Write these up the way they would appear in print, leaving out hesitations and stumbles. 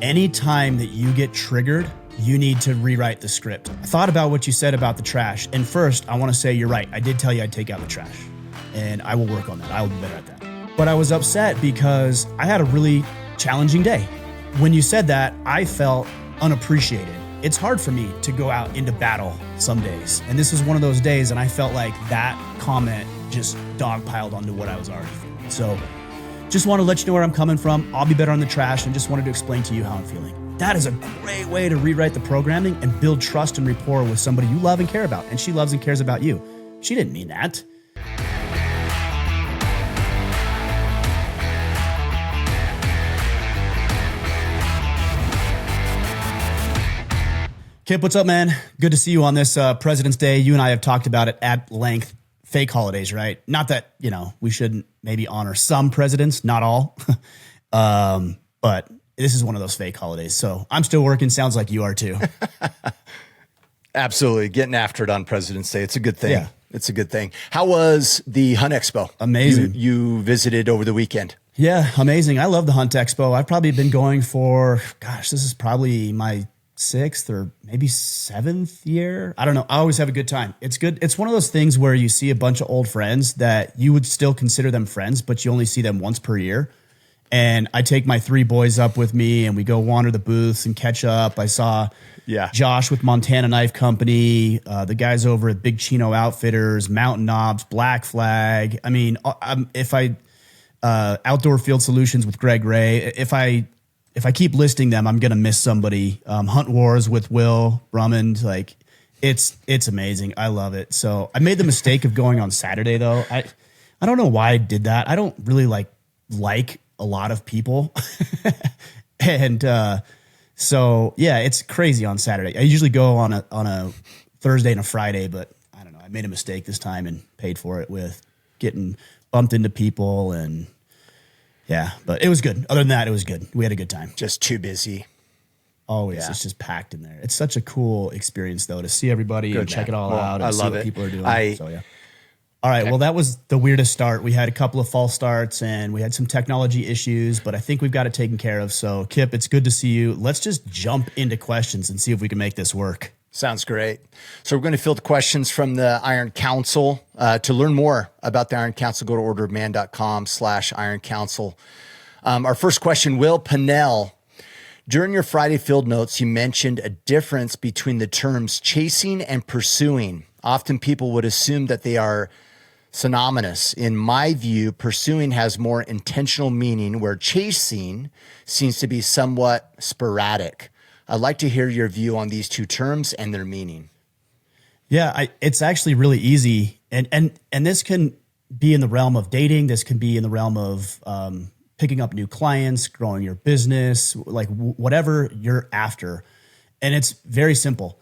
anytime that you get triggered, you need to rewrite the script. I thought about what you said about the trash. And first, I want to say you're right. I did tell you I'd take out the trash. And I will work on that. I will be better at that. But I was upset because I had a really challenging day. When you said that, I felt unappreciated. It's hard for me to go out into battle some days. And this was one of those days, and I felt like that comment just dogpiled onto what I was already feeling. So just want to let you know where I'm coming from. I'll be better on the trash, and just wanted to explain to you how I'm feeling. That is a great way to rewrite the programming and build trust and rapport with somebody you love and care about. And she loves and cares about you. She didn't mean that. Kip, what's up, man? Good to see you on this President's Day. You and I have talked about it at length. Fake holidays, right? Not that, we shouldn't maybe honor some presidents, not all. But this is one of those fake holidays. So I'm still working. Sounds like you are too. Absolutely. Getting after it on President's Day. It's a good thing. Yeah. It's a good thing. How was the Hunt Expo? Amazing. You visited over the weekend. Yeah, amazing. I love the Hunt Expo. I've probably been going for, this is probably my 6th or maybe 7th year. I don't know. I always have a good time. It's good. It's one of those things where you see a bunch of old friends that you would still consider them friends, but you only see them once per year. And I take my 3 boys up with me and we go wander the booths and catch up. I saw Josh with Montana Knife Company, the guys over at Big Chino Outfitters, Mountain Knobs, Black Flag. I mean, Outdoor Field Solutions with Greg Ray. If I keep listing them, I'm going to miss somebody. Hunt Wars with Will Brummond. Like it's amazing. I love it. So I made the mistake of going on Saturday though. I don't know why I did that. I don't really like a lot of people. And so yeah, it's crazy on Saturday. I usually go on a Thursday and a Friday, but I don't know. I made a mistake this time and paid for it with getting bumped into people and yeah, but it was good. Other than that, it was good. We had a good time. Just too busy. Always. Yeah. It's just packed in there. It's such a cool experience though to see everybody and check it all out and see what people are doing. So yeah. All right. Well, that was the weirdest start. We had a couple of false starts and we had some technology issues, but I think we've got it taken care of. So Kip, it's good to see you. Let's just jump into questions and see if we can make this work. Sounds great. So we're going to field questions from the Iron Council. To learn more about the Iron Council, go to orderofman.com/Iron Council. Our first question, Will Pinnell. During your Friday field notes, you mentioned a difference between the terms chasing and pursuing. Often people would assume that they are synonymous. In my view, pursuing has more intentional meaning, where chasing seems to be somewhat sporadic. I'd like to hear your view on these two terms and their meaning. Yeah, it's actually really easy. And this can be in the realm of dating. This can be in the realm of picking up new clients, growing your business, like whatever you're after. And it's very simple.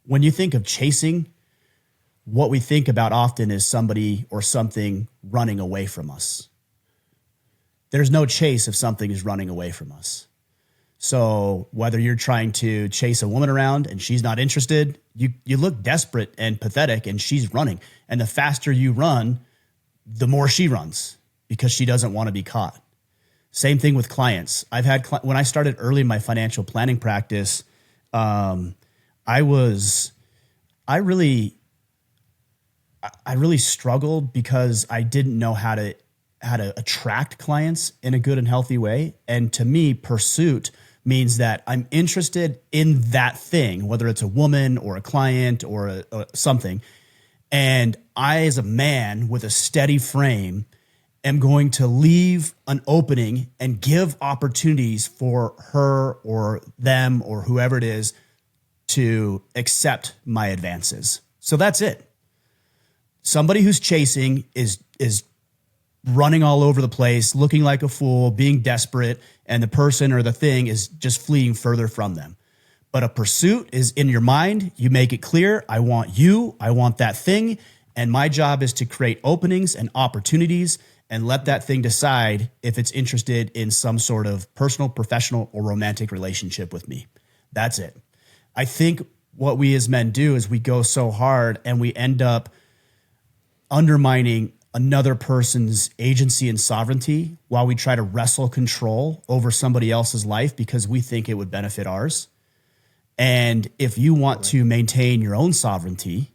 When you think of chasing, what we think about often is somebody or something running away from us. There's no chase if something is running away from us. So whether you're trying to chase a woman around and she's not interested, you look desperate and pathetic and she's running. And the faster you run, the more she runs because she doesn't want to be caught. Same thing with clients. I've had, when I started early in my financial planning practice, I really struggled because I didn't know how to attract clients in a good and healthy way. And to me, pursuit means that I'm interested in that thing, whether it's a woman or a client or something. And I, as a man with a steady frame, am going to leave an opening and give opportunities for her or them or whoever it is to accept my advances. So that's it. Somebody who's chasing is running all over the place, looking like a fool, being desperate, and the person or the thing is just fleeing further from them. But a pursuit is in your mind. You make it clear, I want you, I want that thing, and my job is to create openings and opportunities and let that thing decide if it's interested in some sort of personal, professional, or romantic relationship with me. That's it. I think what we as men do is we go so hard and we end up undermining another person's agency and sovereignty while we try to wrestle control over somebody else's life because we think it would benefit ours. And if you want to maintain your own sovereignty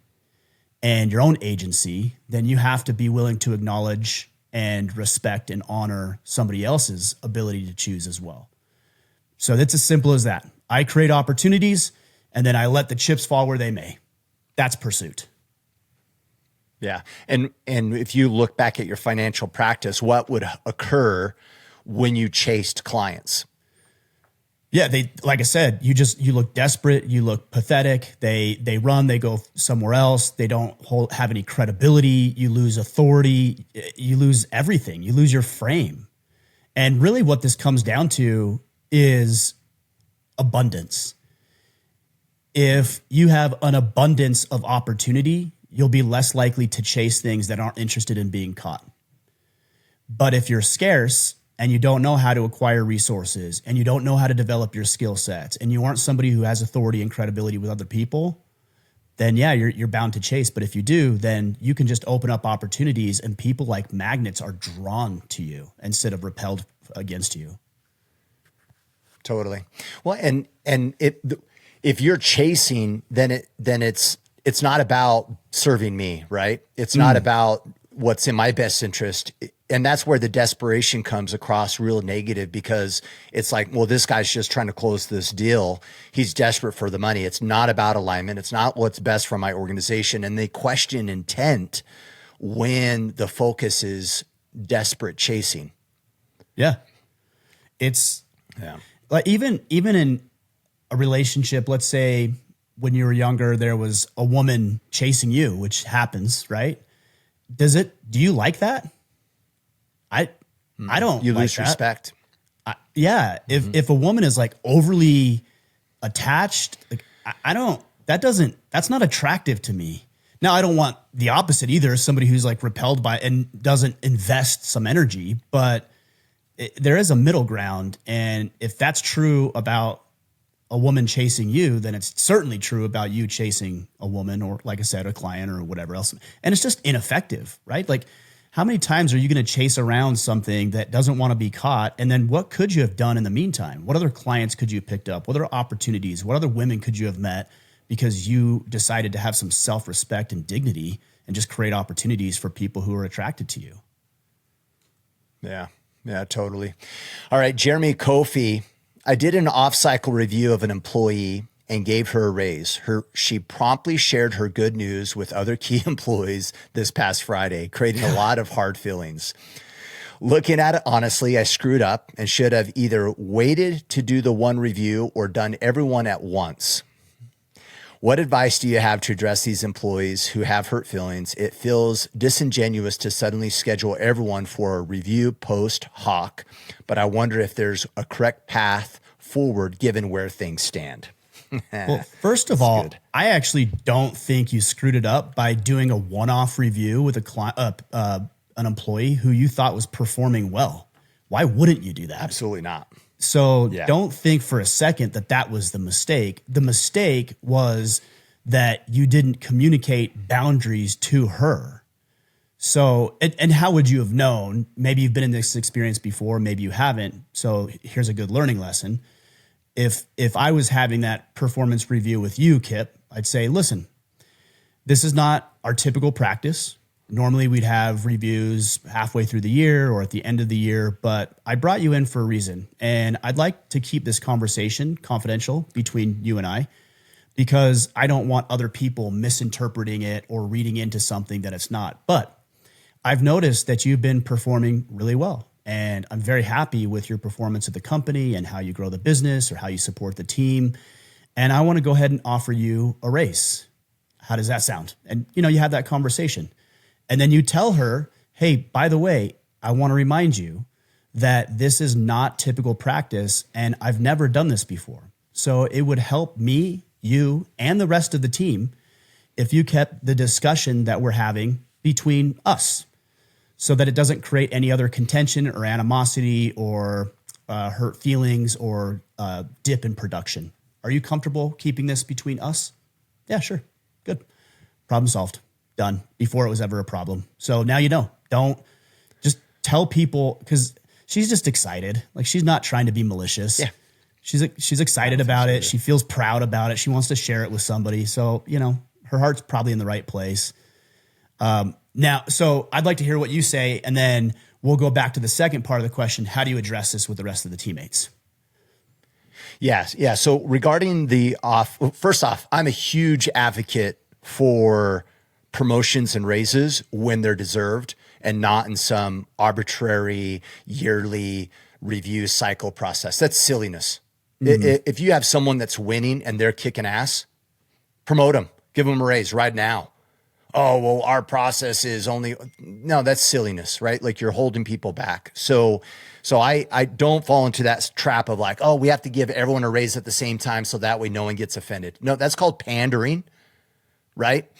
and your own agency, then you have to be willing to acknowledge and respect and honor somebody else's ability to choose as well. So it's as simple as that. I create opportunities and then I let the chips fall where they may. That's pursuit. Yeah. And if you look back at your financial practice, what would occur when you chased clients? Yeah, like I said, you look desperate, you look pathetic. They run, they go somewhere else. They don't have any credibility. You lose authority. You lose everything. You lose your frame. And really what this comes down to is abundance. If you have an abundance of opportunity, you'll be less likely to chase things that aren't interested in being caught. But if you're scarce and you don't know how to acquire resources and you don't know how to develop your skill sets and you aren't somebody who has authority and credibility with other people, then yeah, you're bound to chase. But if you do, then you can just open up opportunities and people like magnets are drawn to you instead of repelled against you. Totally. Well, if you're chasing, then it's not about serving me, right? It's not about what's in my best interest. And that's where the desperation comes across real negative because it's like, well, this guy's just trying to close this deal. He's desperate for the money. It's not about alignment. It's not what's best for my organization. And they question intent when the focus is desperate chasing. Yeah. It's like even in a relationship, let's say when you were younger, there was a woman chasing you, which happens, right? Do you like that? I don't. You like lose that. respect. If a woman is like overly attached, like that's not attractive to me. Now I don't want the opposite either. Somebody who's like repelled by and doesn't invest some energy, but there is a middle ground. And if that's true about a woman chasing you, then it's certainly true about you chasing a woman or, like I said, a client or whatever else. And it's just ineffective, right? Like, how many times are you going to chase around something that doesn't want to be caught? And then what could you have done in the meantime? What other clients could you have picked up? What other opportunities? What other women could you have met because you decided to have some self-respect and dignity and just create opportunities for people who are attracted to you? Yeah, totally. All right, Jeremy Kofi. I did an off-cycle review of an employee and gave her a raise. She promptly shared her good news with other key employees this past Friday, creating a lot of hard feelings. Looking at it honestly, I screwed up and should have either waited to do the one review or done everyone at once. What advice do you have to address these employees who have hurt feelings? It feels disingenuous to suddenly schedule everyone for a review post hoc, but I wonder if there's a correct path forward given where things stand. Well, first of all, I actually don't think you screwed it up by doing a one-off review with an employee who you thought was performing well. Why wouldn't you do that? Absolutely not. So don't think for a second that was the mistake. The mistake was that you didn't communicate boundaries to her. So, and how would you have known? Maybe you've been in this experience before, maybe you haven't. So here's a good learning lesson. If I was having that performance review with you, Kip, I'd say, listen, this is not our typical practice. Normally we'd have reviews halfway through the year or at the end of the year, but I brought you in for a reason. And I'd like to keep this conversation confidential between you and I, because I don't want other people misinterpreting it or reading into something that it's not. But I've noticed that you've been performing really well. And I'm very happy with your performance at the company and how you grow the business or how you support the team. And I want to go ahead and offer you a raise. How does that sound? And, you have that conversation. And then you tell her, hey, by the way, I want to remind you that this is not typical practice and I've never done this before. So it would help me, you, and the rest of the team if you kept the discussion that we're having between us, so that it doesn't create any other contention or animosity or hurt feelings or dip in production. Are you comfortable keeping this between us? Yeah, sure. Good. Problem solved. Done. Before it was ever a problem. So now you know. Don't just tell people, because she's just excited. Like, she's not trying to be malicious. Yeah. She's excited about it. She feels proud about it. She wants to share it with somebody. So, her heart's probably in the right place. Now, so I'd like to hear what you say, and then we'll go back to the second part of the question. How do you address this with the rest of the teammates? Yes. Yeah. So regarding first off, I'm a huge advocate for promotions and raises when they're deserved and not in some arbitrary yearly review cycle process. That's silliness. If you have someone that's winning and they're kicking ass, promote them, give them a raise right now. Oh, well, our process is no, that's silliness, right? Like, you're holding people back. So I don't fall into that trap of like, oh, we have to give everyone a raise at the same time so that way no one gets offended. No, that's called pandering, right?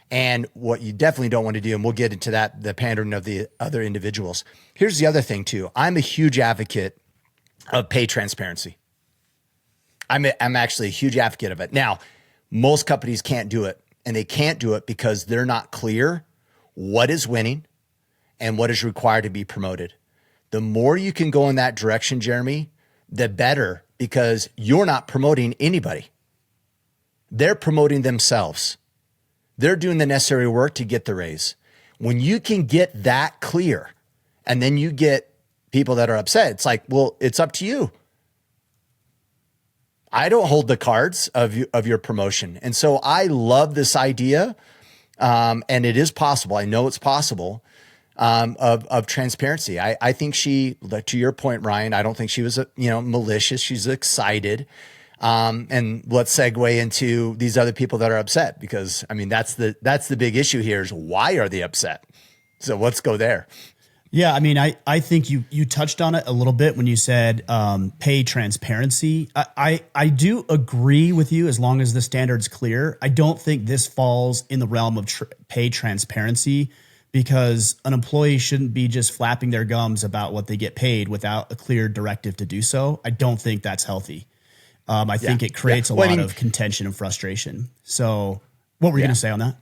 And what you definitely don't want to do, and we'll get into that, the pandering of the other individuals. Here's the other thing too. I'm a huge advocate of pay transparency. I'm actually a huge advocate of it. Now, most companies can't do it, and they can't do it because they're not clear what is winning and what is required to be promoted. The more you can go in that direction, Jeremy, the better, because you're not promoting anybody. They're promoting themselves. They're doing the necessary work to get the raise. When you can get that clear, and then you get people that are upset, it's like, well, it's up to you. I don't hold the cards of your promotion. And so I love this idea, and it is possible. I know it's possible, of transparency. I think she, to your point, Ryan, I don't think she was, malicious. She's excited. And let's segue into these other people that are upset, because I mean, that's the big issue here, is why are they upset? So let's go there. Yeah, I mean, I think you touched on it a little bit when you said pay transparency. I do agree with you as long as the standard's clear. I don't think this falls in the realm of pay transparency, because an employee shouldn't be just flapping their gums about what they get paid without a clear directive to do so. I don't think that's healthy. I think it creates a lot of contention and frustration. So what were you going to say on that?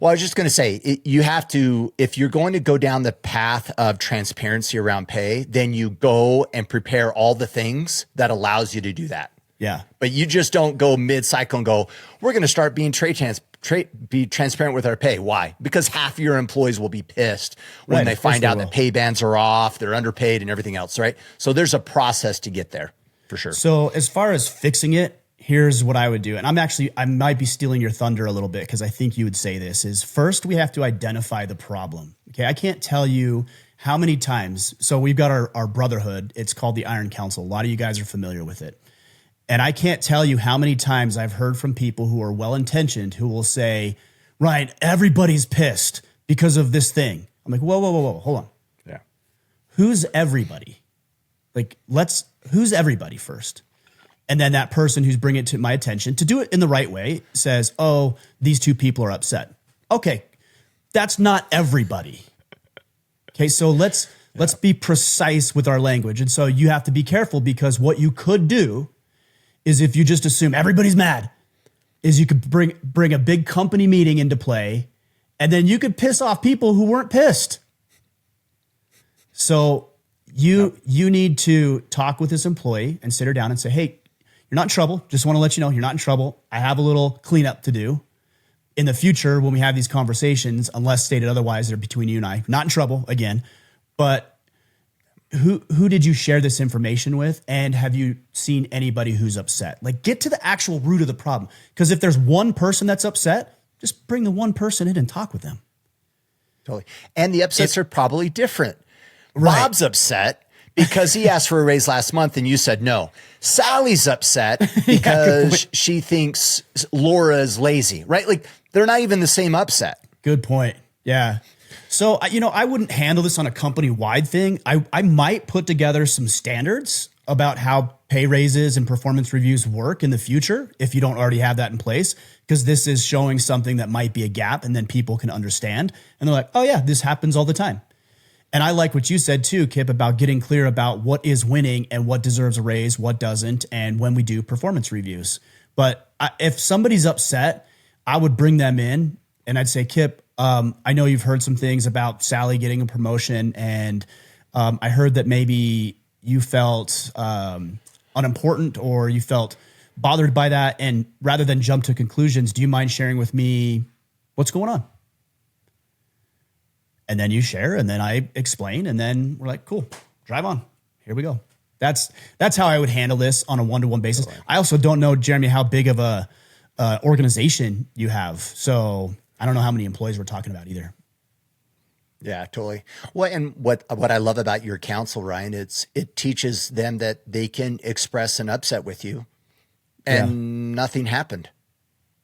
Well, I was just going to say, you have to, if you're going to go down the path of transparency around pay, then you go and prepare all the things that allows you to do that. Yeah. But you just don't go mid-cycle and go, we're going to start being be transparent with our pay. Why? Because half of your employees will be pissed when they find out that pay bands are off, they're underpaid and everything else, right? So there's a process to get there, for sure. So as far as fixing it, here's what I would do. And I might be stealing your thunder a little bit, because I think you would say this, is first we have to identify the problem. Okay. I can't tell you how many times. So we've got our brotherhood. It's called the Iron Council. A lot of you guys are familiar with it. And I can't tell you how many times I've heard from people who are well-intentioned who will say, Ryan, everybody's pissed because of this thing. I'm like, whoa, hold on. Yeah. Who's everybody? Like, who's everybody first? And then that person who's bringing it to my attention, to do it in the right way, says, oh, these two people are upset. Okay, that's not everybody. Okay, so let's be precise with our language. And so you have to be careful, because what you could do is, if you just assume everybody's mad, is you could bring a big company meeting into play, and then you could piss off people who weren't pissed. So you need to talk with this employee and sit her down and say, hey, you're not in trouble. Just want to let you know you're not in trouble. I have a little cleanup to do. In the future, when we have these conversations, unless stated otherwise, they're between you and I. Not in trouble again. But who did you share this information with? And have you seen anybody who's upset? Like, get to the actual root of the problem. Because if there's one person that's upset, just bring the one person in and talk with them. Totally. And the upsets are probably different. Right. Bob's upset because he asked for a raise last month and you said no. Sally's upset because she thinks Laura is lazy, right? Like, they're not even the same upset. Good point. Yeah. So, I wouldn't handle this on a company-wide thing. I might put together some standards about how pay raises and performance reviews work in the future, if you don't already have that in place, because this is showing something that might be a gap, and then people can understand. And they're like, oh yeah, this happens all the time. And I like what you said too, Kip, about getting clear about what is winning and what deserves a raise, what doesn't, and when we do performance reviews. But if somebody's upset, I would bring them in and I'd say, Kip, I know you've heard some things about Sally getting a promotion, and I heard that maybe you felt unimportant or you felt bothered by that. And rather than jump to conclusions, do you mind sharing with me what's going on? And then you share, and then I explain, and then we're like, cool, drive on. Here we go. That's how I would handle this on a one-to-one basis. Totally. I also don't know, Jeremy, how big of a organization you have. So I don't know how many employees we're talking about either. Yeah, totally. Well, and what I love about your counsel, Ryan, it teaches them that they can express an upset with you and nothing happened.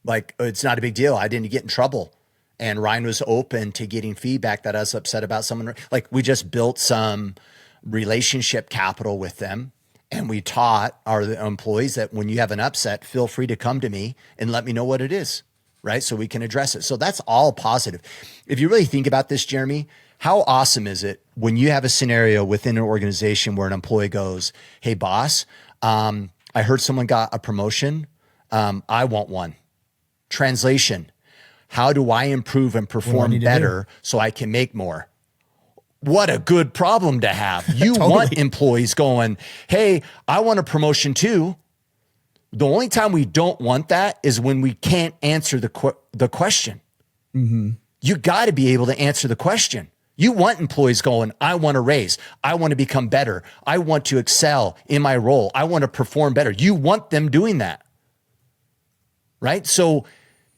Like, it's not a big deal. I didn't get in trouble. And Ryan was open to getting feedback that I was upset about someone. Like, we just built some relationship capital with them. And we taught our employees that when you have an upset, feel free to come to me and let me know what it is. Right? So we can address it. So that's all positive. If you really think about this, Jeremy, how awesome is it when you have a scenario within an organization where an employee goes, hey, boss, I heard someone got a promotion. I want one. Translation, how do I improve and perform better so I can make more? What a good problem to have. You totally want employees going, hey, I want a promotion too. The only time we don't want that is when we can't answer the question. Mm-hmm. You got to be able to answer the question. You want employees going, I want a raise. I want to become better. I want to excel in my role. I want to perform better. You want them doing that, right? So,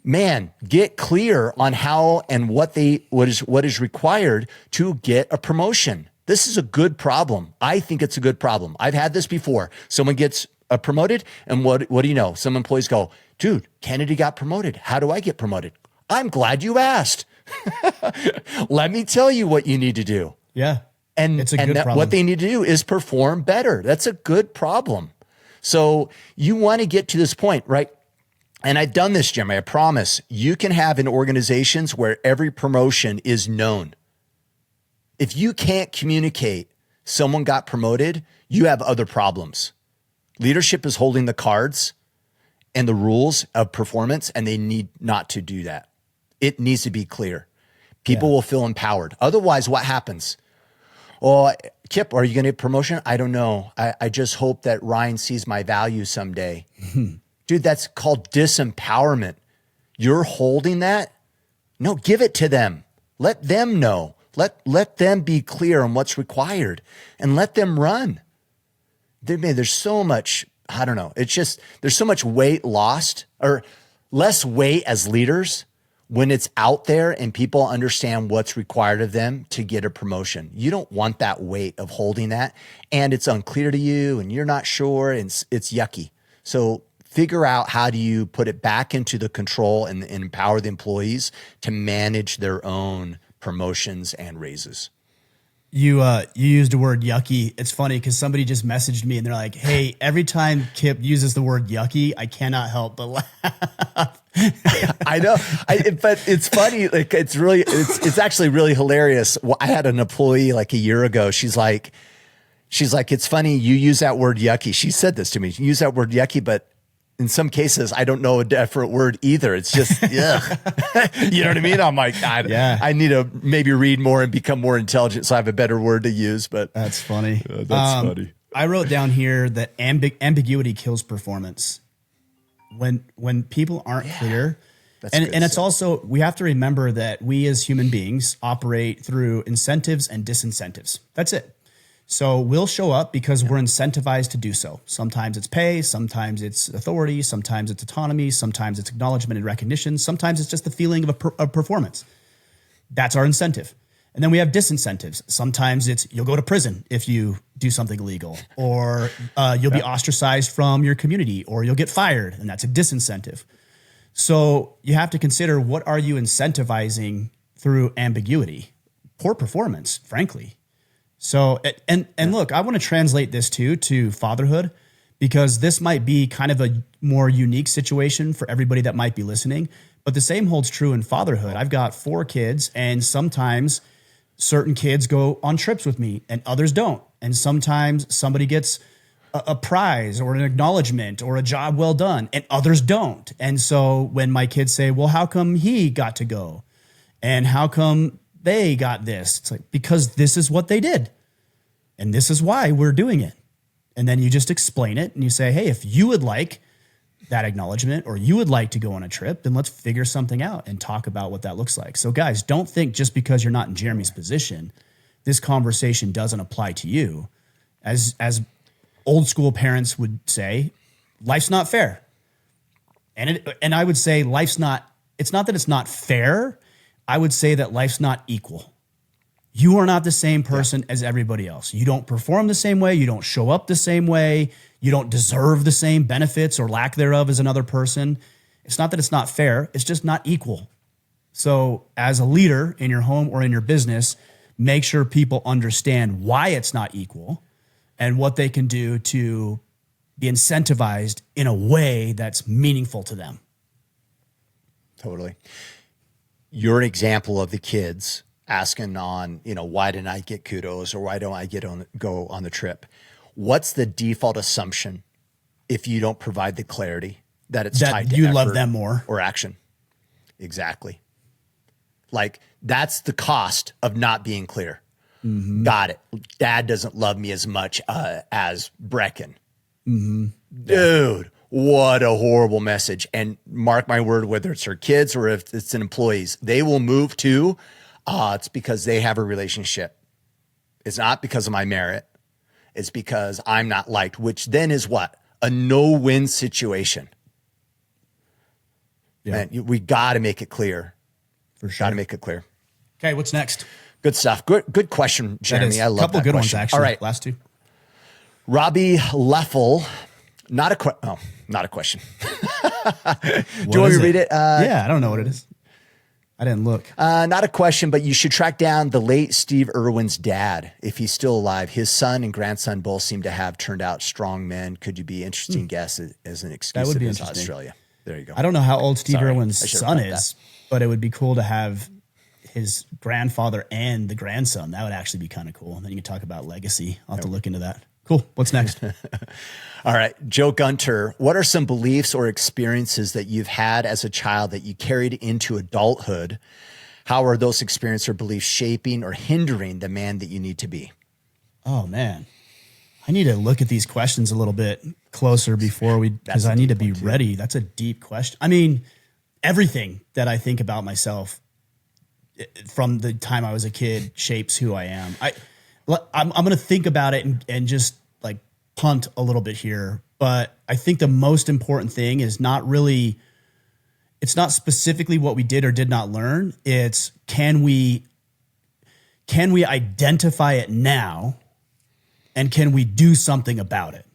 man, get clear on how and what is required to get a promotion. This is a good problem. I think it's a good problem. I've had this before. Someone gets promoted, and what do you know? Some employees go, dude, Kennedy got promoted. How do I get promoted? I'm glad you asked. Let me tell you what you need to do. Yeah. And it's a good problem. What they need to do is perform better. That's a good problem. So you want to get to this point, right? And I've done this, Jeremy. I promise you can have in organizations where every promotion is known. If you can't communicate someone got promoted, you have other problems. Leadership is holding the cards and the rules of performance, and they need not to do that. It needs to be clear. People will feel empowered. Otherwise, what happens? Oh, Kip, are you going to get promotion? I don't know. I just hope that Ryan sees my value someday. Dude, that's called disempowerment. You're holding that? No, give it to them. Let them know. Let them be clear on what's required and let them run. There's so much, I don't know. It's just, there's so much weight lost or less weight as leaders when it's out there and people understand what's required of them to get a promotion. You don't want that weight of holding that, and it's unclear to you and you're not sure, and it's yucky. So figure out how do you put it back into the control and empower the employees to manage their own promotions and raises. You used the word yucky. It's funny because somebody just messaged me and they're like, hey, every time Kip uses the word yucky, I cannot help but laugh. I know. But it's funny. Like, it's actually really hilarious. Well, I had an employee like a year ago. She's like, it's funny you use that word yucky. She said this to me. You use that word yucky, but in some cases, I don't know a different word either. It's just, ugh. You know what I mean? I'm like, I need to maybe read more and become more intelligent so I have a better word to use. But that's funny. That's funny. I wrote down here that ambiguity kills performance. When people aren't clear, and it's also, we have to remember that we as human beings operate through incentives and disincentives. That's it. So we'll show up because we're incentivized to do so. Sometimes it's pay, sometimes it's authority, sometimes it's autonomy, sometimes it's acknowledgement and recognition, sometimes it's just the feeling of performance. That's our incentive. And then we have disincentives. Sometimes it's you'll go to prison if you do something illegal, or you'll be ostracized from your community, or you'll get fired, and that's a disincentive. So you have to consider, what are you incentivizing through ambiguity? Poor performance, frankly. So, and look, I want to translate this to fatherhood, because this might be kind of a more unique situation for everybody that might be listening, but the same holds true in fatherhood. I've got 4 kids, and sometimes certain kids go on trips with me and others don't. And sometimes somebody gets a prize or an acknowledgement or a job well done and others don't. And so when my kids say, well, how come he got to go? And how come they got this? It's like, because this is what they did. And this is why we're doing it. And then you just explain it and you say, hey, if you would like that acknowledgement or you would like to go on a trip, then let's figure something out and talk about what that looks like. So guys, don't think just because you're not in Jeremy's position, this conversation doesn't apply to you. As old school parents would say, life's not fair. And I would say it's not that it's not fair. I would say that life's not equal. You are not the same person as everybody else. You don't perform the same way. You don't show up the same way. You don't deserve the same benefits or lack thereof as another person. It's not that it's not fair. It's just not equal. So as a leader in your home or in your business, make sure people understand why it's not equal and what they can do to be incentivized in a way that's meaningful to them. Totally. You're an example of the kids asking on, why didn't I get kudos or why don't I go on the trip? What's the default assumption if you don't provide the clarity that it's tied to you effort love them more or action? Exactly. Like that's the cost of not being clear. Mm-hmm. Got it. Dad doesn't love me as much as Brecken. Mm-hmm. Dude, what a horrible message. And mark my word, whether it's her kids or if it's an employees, they will move to, it's because they have a relationship. It's not because of my merit. It's because I'm not liked, which then is what? A no-win situation. Yeah. Man, we got to make it clear. For sure. Got to make it clear. Okay, what's next? Good stuff. Good question, Jeremy. I love that. A couple good question. ones, actually. All right. Last two. Robbie Leffel. Not a question. Do you want me to read it? Yeah, I don't know what it is. I didn't look. Not a question, but you should track down the late Steve Irwin's dad if he's still alive. His son and grandson both seem to have turned out strong men. Could you be interesting guest as an excuse that would to be visit interesting. Australia? There you go. I don't know how old Steve Irwin's I son is, but it would be cool to have his grandfather and the grandson. That would actually be kind of cool. And then you can talk about legacy. I'll have to look into that. Cool. What's next? All right. Joe Gunter, what are some beliefs or experiences that you've had as a child that you carried into adulthood? How are those experiences or beliefs shaping or hindering the man that you need to be? Oh, man. I need to look at these questions a little bit closer because I need to be ready. That's a deep question. I mean, everything that I think about myself from the time I was a kid shapes who I am. I'm going to think about it and just like punt a little bit here. But I think the most important thing is it's not specifically what we did or did not learn. It's can we identify it now and can we do something about it?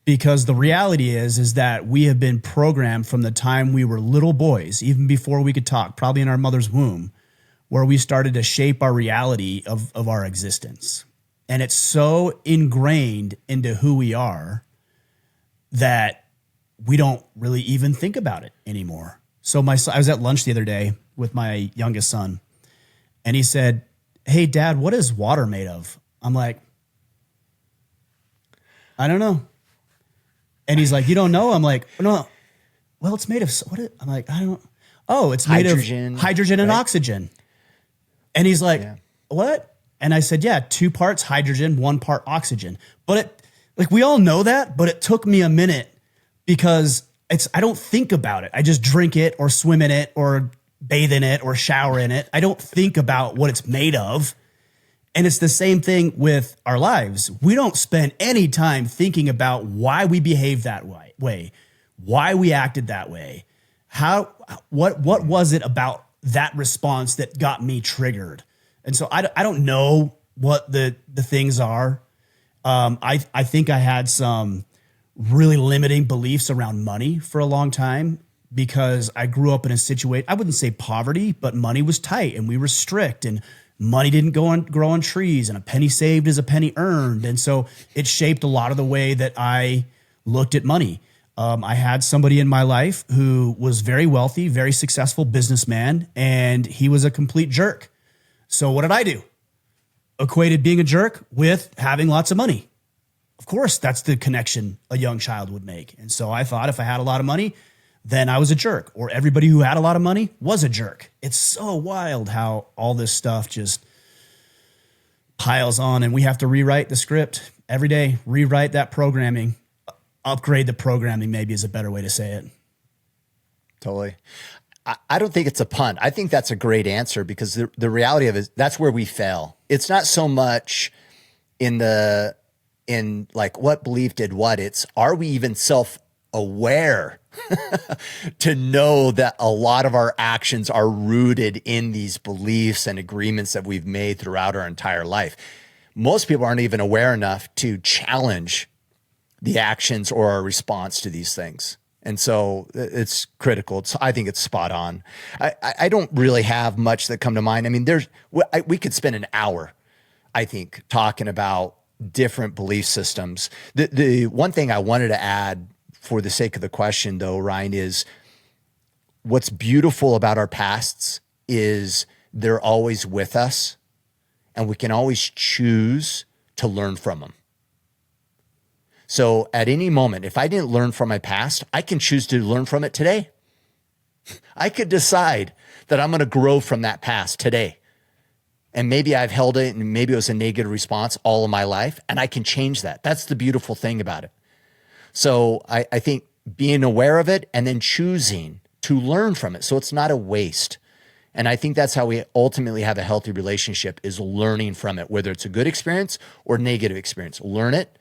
Because the reality is that we have been programmed from the time we were little boys, even before we could talk, probably in our mother's womb, where we started to shape our reality of our existence. And it's so ingrained into who we are that we don't really even think about it anymore. So I was at lunch the other day with my youngest son, and he said, "Hey, Dad, what is water made of?" I'm like, "I don't know." And he's like, "You don't know?" I'm like, "No." Well, it's made of I'm like, "I don't." Oh, it's made of hydrogen and oxygen. And he's like, "What?" And I said, "Yeah, 2 parts hydrogen, 1 part oxygen." But we all know that, but it took me a minute because I don't think about it. I just drink it or swim in it or bathe in it or shower in it. I don't think about what it's made of. And it's the same thing with our lives. We don't spend any time thinking about why we behaved that way, why we acted that way. What was it about that response that got me triggered? And so I don't know what the things are. I think I had some really limiting beliefs around money for a long time because I grew up in a situation, I wouldn't say poverty, but money was tight and we were strict and money didn't grow on trees and a penny saved is a penny earned. And so it shaped a lot of the way that I looked at money. I had somebody in my life who was very wealthy, very successful businessman, and he was a complete jerk. So what did I do? Equated being a jerk with having lots of money. Of course, that's the connection a young child would make. And so I thought if I had a lot of money, then I was a jerk, or everybody who had a lot of money was a jerk. It's so wild how all this stuff just piles on, and we have to rewrite the script every day, rewrite that programming, upgrade the programming, maybe is a better way to say it. Totally. I don't think it's a punt. I think that's a great answer, because the reality of it is that's where we fail. It's not so much in like what belief did what. It's, are we even self-aware to know that a lot of our actions are rooted in these beliefs and agreements that we've made throughout our entire life? Most people aren't even aware enough to challenge the actions or our response to these things. And so it's critical. I think it's spot on. I don't really have much that come to mind. I mean, we could spend an hour, I think, talking about different belief systems. The one thing I wanted to add for the sake of the question, though, Ryan, is what's beautiful about our pasts is they're always with us, and we can always choose to learn from them. So at any moment, if I didn't learn from my past, I can choose to learn from it today. I could decide that I'm going to grow from that past today. And maybe I've held it, and maybe it was a negative response all of my life, and I can change that. That's the beautiful thing about it. So I think being aware of it and then choosing to learn from it, so it's not a waste. And I think that's how we ultimately have a healthy relationship, is learning from it, whether it's a good experience or negative experience. Learn it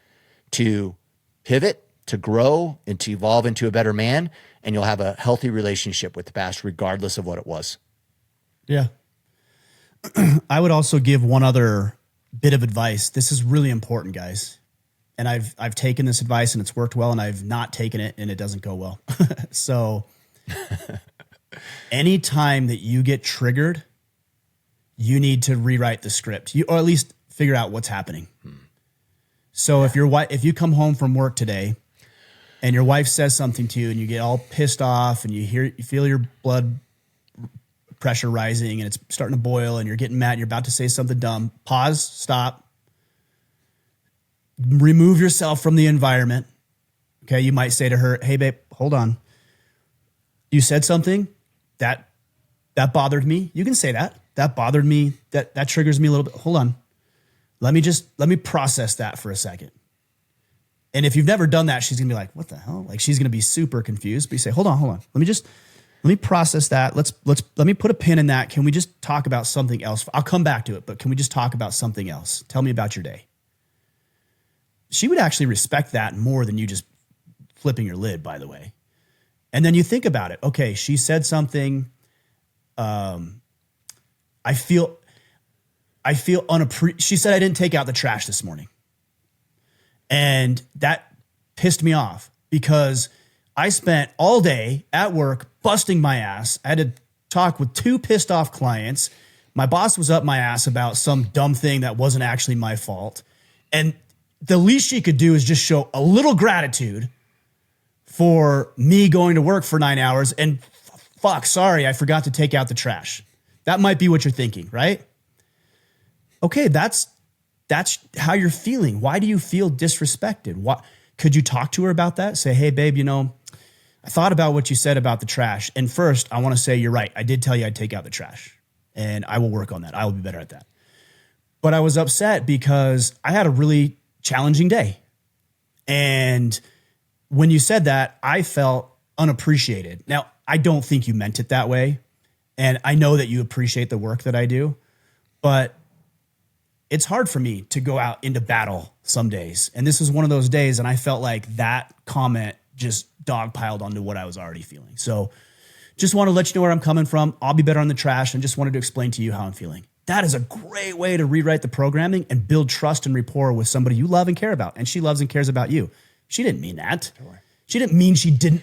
to pivot, to grow, and to evolve into a better man, and you'll have a healthy relationship with the past, regardless of what it was. Yeah. I would also give one other bit of advice. This is really important, guys. And I've taken this advice and it's worked well, and I've not taken it and it doesn't go well. So anytime that you get triggered, you need to rewrite the script, or at least figure out what's happening. So if you come home from work today and your wife says something to you and you get all pissed off and you feel your blood pressure rising and it's starting to boil and you're getting mad, you're about to say something dumb, pause, stop, remove yourself from the environment. Okay. You might say to her, "Hey babe, hold on. You said something that bothered me." You can say that bothered me. That triggers me a little bit. Hold on. Let me process that for a second. And if you've never done that, she's gonna be like, "What the hell?" Like, she's gonna be super confused. But you say, hold on. Let me process that. Let me put a pin in that. Can we just talk about something else? I'll come back to it, but can we just talk about something else? Tell me about your day. She would actually respect that more than you just flipping your lid, by the way. And then you think about it. Okay, she said something. I feel she said I didn't take out the trash this morning. And that pissed me off because I spent all day at work busting my ass. I had to talk with 2 pissed off clients. My boss was up my ass about some dumb thing that wasn't actually my fault. And the least she could do is just show a little gratitude for me going to work for 9 hours. And fuck, sorry, I forgot to take out the trash. That might be what you're thinking, right? Okay, that's how you're feeling. Why do you feel disrespected? What could you talk to her about that? Say, "Hey babe, I thought about what you said about the trash. And first, I want to say you're right. I did tell you I'd take out the trash, and I will work on that. I will be better at that. But I was upset because I had a really challenging day. And when you said that, I felt unappreciated. Now, I don't think you meant it that way. And I know that you appreciate the work that I do, but it's hard for me to go out into battle some days. And this was one of those days, and I felt like that comment just dogpiled onto what I was already feeling. So just want to let you know where I'm coming from. I'll be better on the trash, and just wanted to explain to you how I'm feeling. That is a great way to rewrite the programming and build trust and rapport with somebody you love and care about. And she loves and cares about you. She didn't mean that. She didn't mean she didn't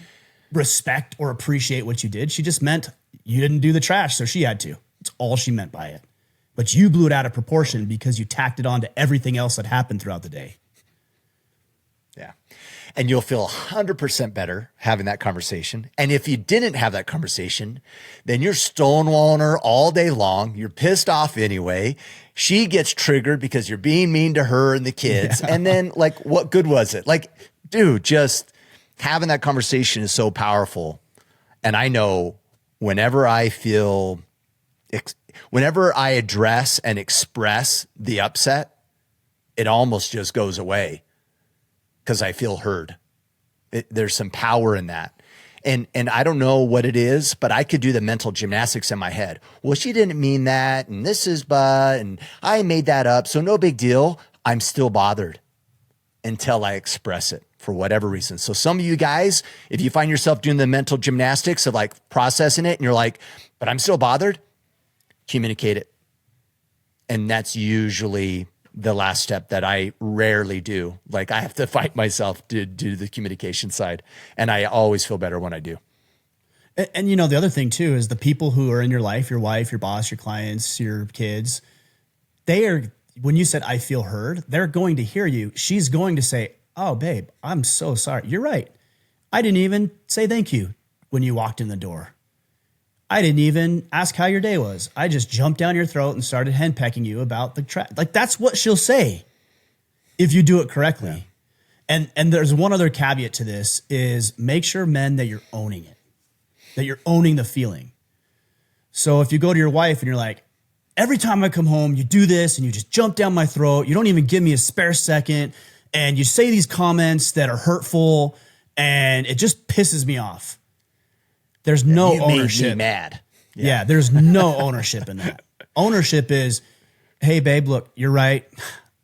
respect or appreciate what you did. She just meant you didn't do the trash, so she had to. That's all she meant by it. But you blew it out of proportion because you tacked it on to everything else that happened throughout the day. Yeah. And you'll feel 100% better having that conversation. And if you didn't have that conversation, then you're stonewalling her all day long. You're pissed off anyway. She gets triggered because you're being mean to her and the kids. Yeah. And then, what good was it? Dude, just having that conversation is so powerful. And I know whenever I feel, whenever I address and express the upset, it almost just goes away because I feel heard. There's some power in that. And I don't know what it is, but I could do the mental gymnastics in my head. Well, she didn't mean that. And this is, and I made that up. So no big deal. I'm still bothered until I express it for whatever reason. So some of you guys, if you find yourself doing the mental gymnastics of like processing it and you're like, but I'm still bothered, communicate it. And that's usually the last step that I rarely do. Like I have to fight myself to do the communication side. And I always feel better when I do. And you know, the other thing too, is the people who are in your life, your wife, your boss, your clients, your kids, when you said, I feel heard, they're going to hear you. She's going to say, oh babe, I'm so sorry. You're right. I didn't even say thank you when you walked in the door. I didn't even ask how your day was. I just jumped down your throat and started henpecking you about the track. Like that's what she'll say if you do it correctly. Yeah. And there's one other caveat to this is make sure, men, that you're owning it, that you're owning the feeling. So if you go to your wife and you're like, every time I come home, you do this and you just jump down my throat. You don't even give me a spare second. And you say these comments that are hurtful and it just pisses me off. There's no ownership. Made me mad. Yeah, there's no ownership in that. Ownership is, hey, babe, look, you're right.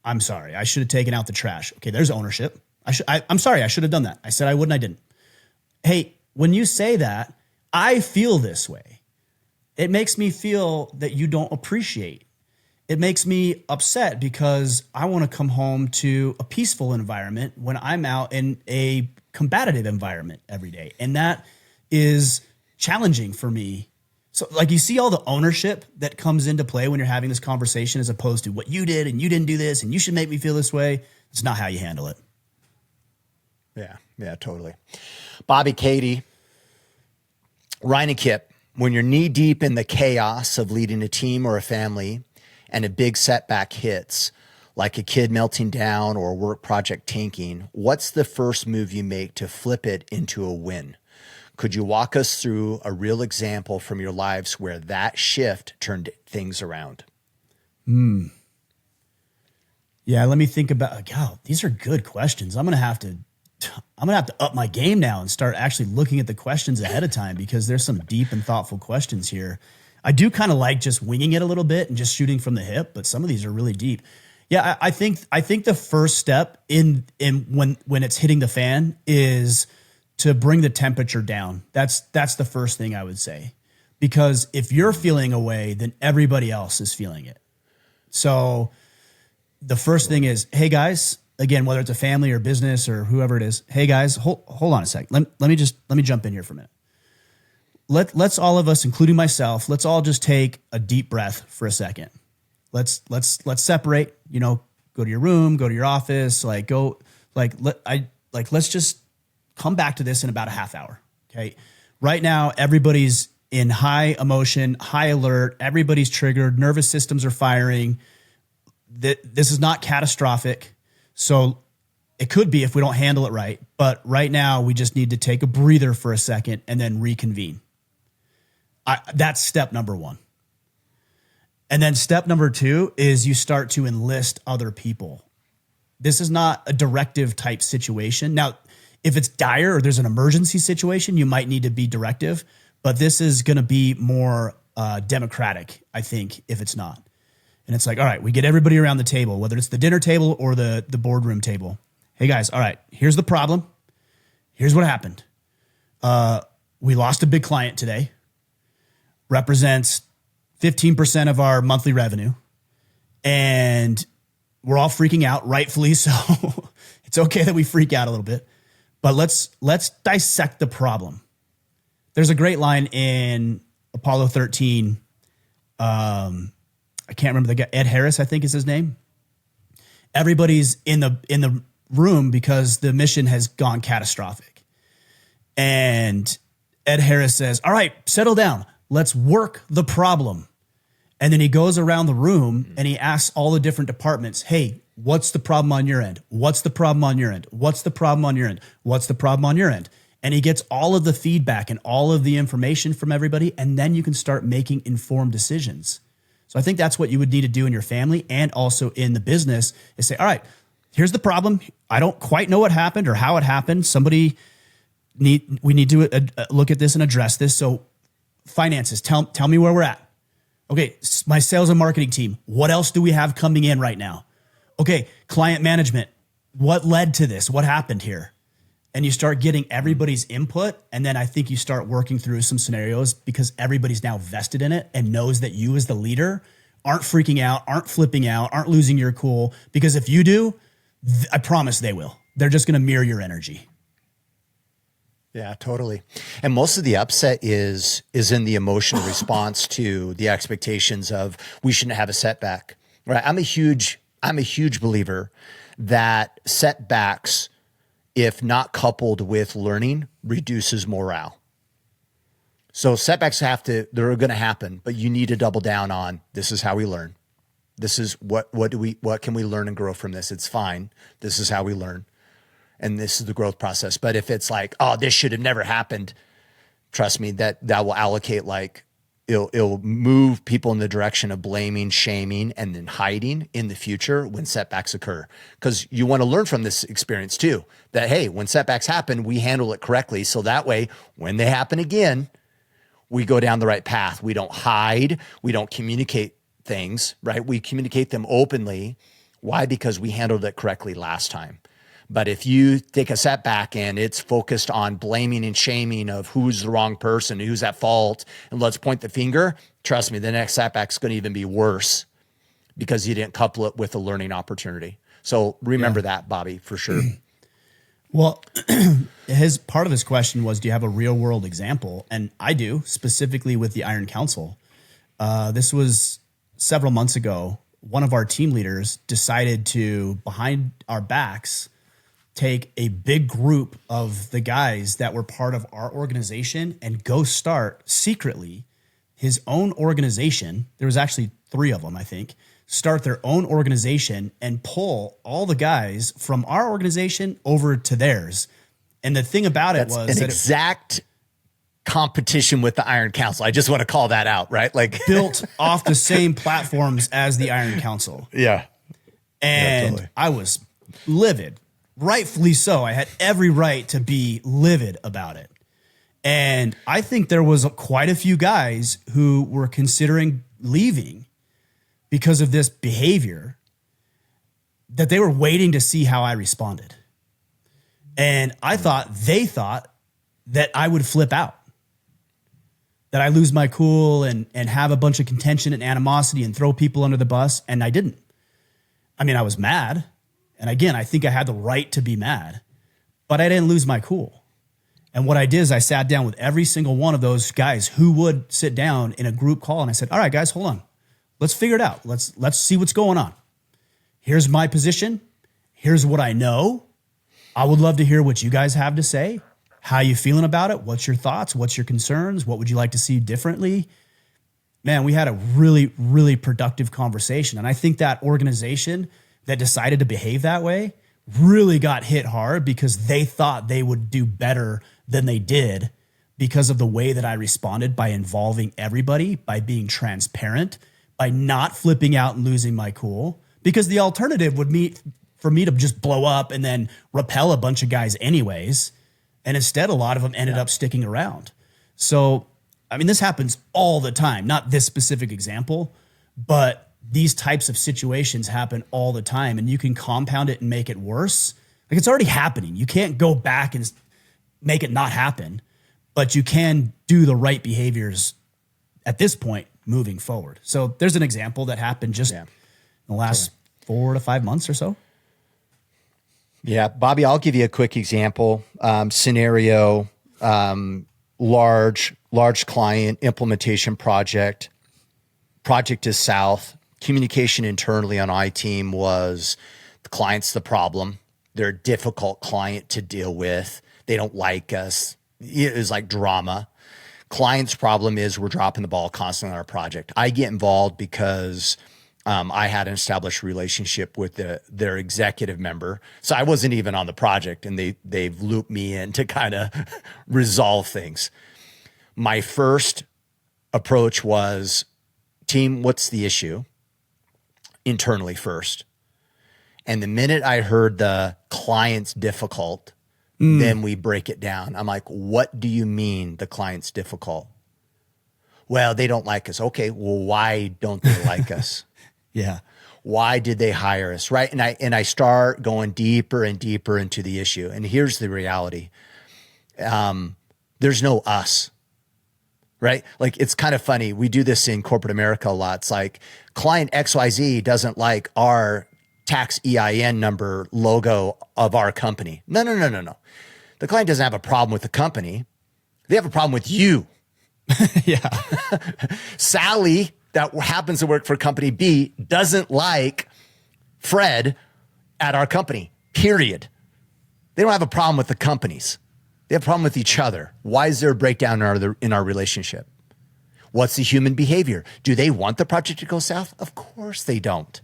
I'm sorry. I should have taken out the trash. Okay, there's ownership. I'm sorry. I should have done that. I said I wouldn't. I didn't. Hey, when you say that, I feel this way. It makes me feel that you don't appreciate. It makes me upset because I want to come home to a peaceful environment when I'm out in a combative environment every day. And that is challenging for me. So like you see all the ownership that comes into play when you're having this conversation as opposed to what you did and you didn't do this and you should make me feel this way. It's not how you handle it. Yeah, totally. Bobby, Katie, Ryan and Kip, when you're knee deep in the chaos of leading a team or a family and a big setback hits, like a kid melting down or a work project tanking, what's the first move you make to flip it into a win? Could you walk us through a real example from your lives where that shift turned things around? Yeah, let me think about. God, these are good questions. I'm gonna have to up my game now and start actually looking at the questions ahead of time because there's some deep and thoughtful questions here. I do kind of like just winging it a little bit and just shooting from the hip, but some of these are really deep. Yeah, I think the first step in when it's hitting the fan is to bring the temperature down. That's the first thing I would say, because if you're feeling a way, then everybody else is feeling it. So the first thing is, hey guys, again, whether it's a family or business or whoever it is, hey guys, hold on a sec. Let me jump in here for a minute. Let's all of us, including myself, let's all just take a deep breath for a second. Let's separate, go to your room, go to your office, let's just come back to this in about a half hour. Okay. Right now, everybody's in high emotion, high alert. Everybody's triggered. Nervous systems are firing. This is not catastrophic. So it could be if we don't handle it right. But right now, we just need to take a breather for a second and then reconvene. That's step number one. And then step number two is you start to enlist other people. This is not a directive type situation. Now, if it's dire or there's an emergency situation, you might need to be directive, but this is going to be more democratic, I think, if it's not. And it's like, all right, we get everybody around the table, whether it's the dinner table or the boardroom table. Hey guys, all right, here's the problem. Here's what happened. We lost a big client today. Represents 15% of our monthly revenue. And we're all freaking out, rightfully so. It's okay that we freak out a little bit. But let's dissect the problem. There's a great line in Apollo 13. I can't remember the guy. Ed Harris, I think is his name. Everybody's in the room because the mission has gone catastrophic. And Ed Harris says, all right, settle down. Let's work the problem. And then he goes around the room and he asks all the different departments, hey, what's the problem on your end? What's the problem on your end? What's the problem on your end? What's the problem on your end? and he gets all of the feedback and all of the information from everybody. And then you can start making informed decisions. So I think that's what you would need to do in your family and also in the business is say, all right, here's the problem. I don't quite know what happened or how it happened. We need to look at this and address this. So finances, tell me where we're at. Okay, my sales and marketing team, what else do we have coming in right now? Okay, client management, what led to this? What happened here? And you start getting everybody's input. And then I think you start working through some scenarios because everybody's now vested in it and knows that you as the leader aren't freaking out, aren't flipping out, aren't losing your cool. Because if you do, I promise they will. They're just going to mirror your energy. Yeah, totally. And most of the upset is in the emotional response to the expectations of we shouldn't have a setback. Right? I'm a huge believer that setbacks, if not coupled with learning, reduces morale. So setbacks they're going to happen, but you need to double down on this is how we learn. This is what can we learn and grow from this? It's fine. This is how we learn. And this is the growth process. But if it's like, oh, this should have never happened, trust me, that will allocate it'll move people in the direction of blaming, shaming, and then hiding in the future when setbacks occur. Because you want to learn from this experience too, that, hey, when setbacks happen, we handle it correctly. So that way, when they happen again, we go down the right path. We don't hide. We don't communicate things, right? We communicate them openly. Why? Because we handled it correctly last time. But if you take a setback and it's focused on blaming and shaming of who's the wrong person, who's at fault, and let's point the finger, trust me, the next setback's going to even be worse because you didn't couple it with a learning opportunity. So remember that, Bobby, for sure. Well, part of his question was, do you have a real world example? And I do, specifically with the Iron Council. This was several months ago. One of our team leaders decided to, behind our backs, take a big group of the guys that were part of our organization and go start secretly his own organization. There was actually 3 of them, I think, start their own organization and pull all the guys from our organization over to theirs. And the thing about it was an exact competition with the Iron Council. I just want to call that out, right? Like built off the same platforms as the Iron Council. Yeah. And totally. I was livid. Rightfully so. I had every right to be livid about it. And I think there was quite a few guys who were considering leaving because of this behavior, that they were waiting to see how I responded. And they thought that I would flip out, that I lose my cool and have a bunch of contention and animosity and throw people under the bus. And I didn't. I mean, I was mad. And again, I think I had the right to be mad, but I didn't lose my cool. And what I did is I sat down with every single one of those guys who would sit down in a group call. And I said, all right, guys, hold on. Let's figure it out. Let's see what's going on. Here's my position. Here's what I know. I would love to hear what you guys have to say. How you feeling about it? What's your thoughts? What's your concerns? What would you like to see differently? Man, we had a really, really productive conversation. And I think that organization that decided to behave that way really got hit hard because they thought they would do better than they did because of the way that I responded by involving everybody, by being transparent, by not flipping out and losing my cool. Because the alternative would be for me to just blow up and then repel a bunch of guys anyways. And instead, a lot of them ended up sticking around. So, I mean, this happens all the time, not this specific example, but these types of situations happen all the time, and you can compound it and make it worse. Like, it's already happening. You can't go back and make it not happen, but you can do the right behaviors at this point moving forward. So there's an example that happened just in the last 4 to 5 months or so. Yeah, Bobby, I'll give you a quick example. Scenario, large client implementation project. Project is south. Communication internally on my team was the client's the problem. They're a difficult client to deal with. They don't like us. It was like drama. Client's problem is we're dropping the ball constantly on our project. I get involved because I had an established relationship with their executive member. So I wasn't even on the project, and they've looped me in to kind of resolve things. My first approach was, team, what's the issue? Internally first. And the minute I heard the client's difficult, then we break it down. I'm like, what do you mean the client's difficult? Well, they don't like us. Okay, well, why don't they like us? Yeah. Why did they hire us? Right. And I start going deeper and deeper into the issue. And here's the reality. There's no us. Right. Like, it's kind of funny. We do this in corporate America a lot. It's like, client XYZ doesn't like our tax EIN number logo of our company. No. The client doesn't have a problem with the company. They have a problem with you. Yeah. Sally, that happens to work for company B, doesn't like Fred at our company, period. They don't have a problem with the companies. They have a problem with each other. Why is there a breakdown in our relationship? What's the human behavior? Do they want the project to go south? Of course they don't.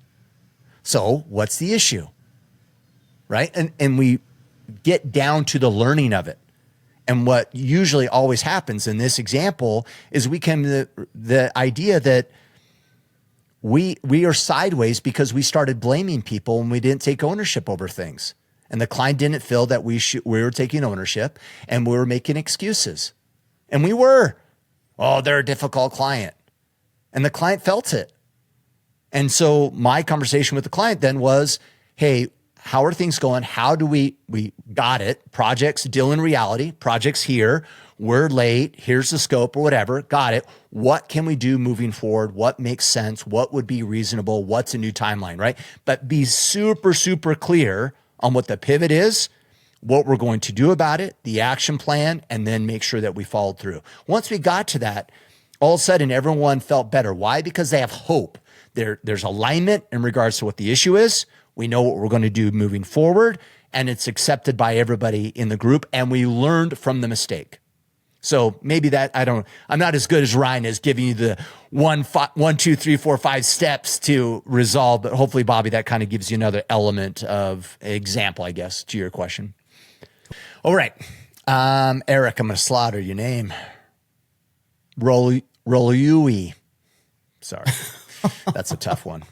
So what's the issue? Right? And we get down to the learning of it. And what usually always happens in this example is we come to the idea that we are sideways because we started blaming people and we didn't take ownership over things. And the client didn't feel that we were taking ownership, and we were making excuses. And we were. Oh, they're a difficult client. And the client felt it. And so my conversation with the client then was, hey, how are things going? How do we got it. Projects deal in reality. Projects here. We're late. Here's the scope or whatever. Got it. What can we do moving forward? What makes sense? What would be reasonable? What's a new timeline, right? But be super, super clear on what the pivot is, what we're going to do about it, the action plan, and then make sure that we followed through. Once we got to that, all of a sudden everyone felt better. Why? Because they have hope. There's alignment in regards to what the issue is. We know what we're going to do moving forward, and it's accepted by everybody in the group, and we learned from the mistake. So maybe I'm not as good as Ryan as giving you the 1, 2, 3, 4, 5 steps to resolve, but hopefully, Bobby, that kind of gives you another element of example, I guess, to your question. All right. Eric, I'm going to slaughter your name. Rolui. Sorry. That's a tough one.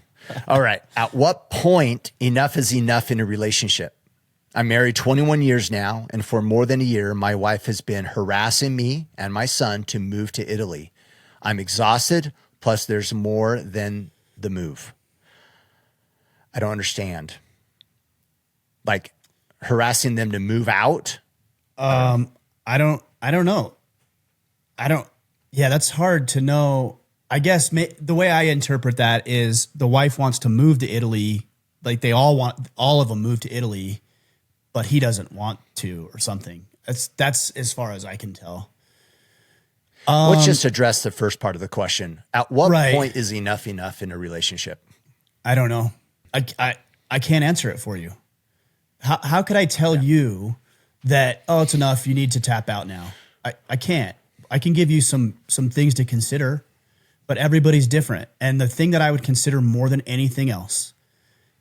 All right. At what point enough is enough in a relationship? I'm married 21 years now, and for more than a year, my wife has been harassing me and my son to move to Italy. I'm exhausted, plus there's more than the move. I don't understand. Like, harassing them to move out? I don't know. Yeah, that's hard to know. I guess the way I interpret that is the wife wants to move to Italy. Like, all of them move to Italy, but he doesn't want to, or something. That's as far as I can tell. Let's just address the first part of the question. At what Right. point is enough in a relationship? I don't know. I can't answer it for you. How could I tell you that, oh, it's enough, you need to tap out now? I can't. I can give you some things to consider, but everybody's different. And the thing that I would consider more than anything else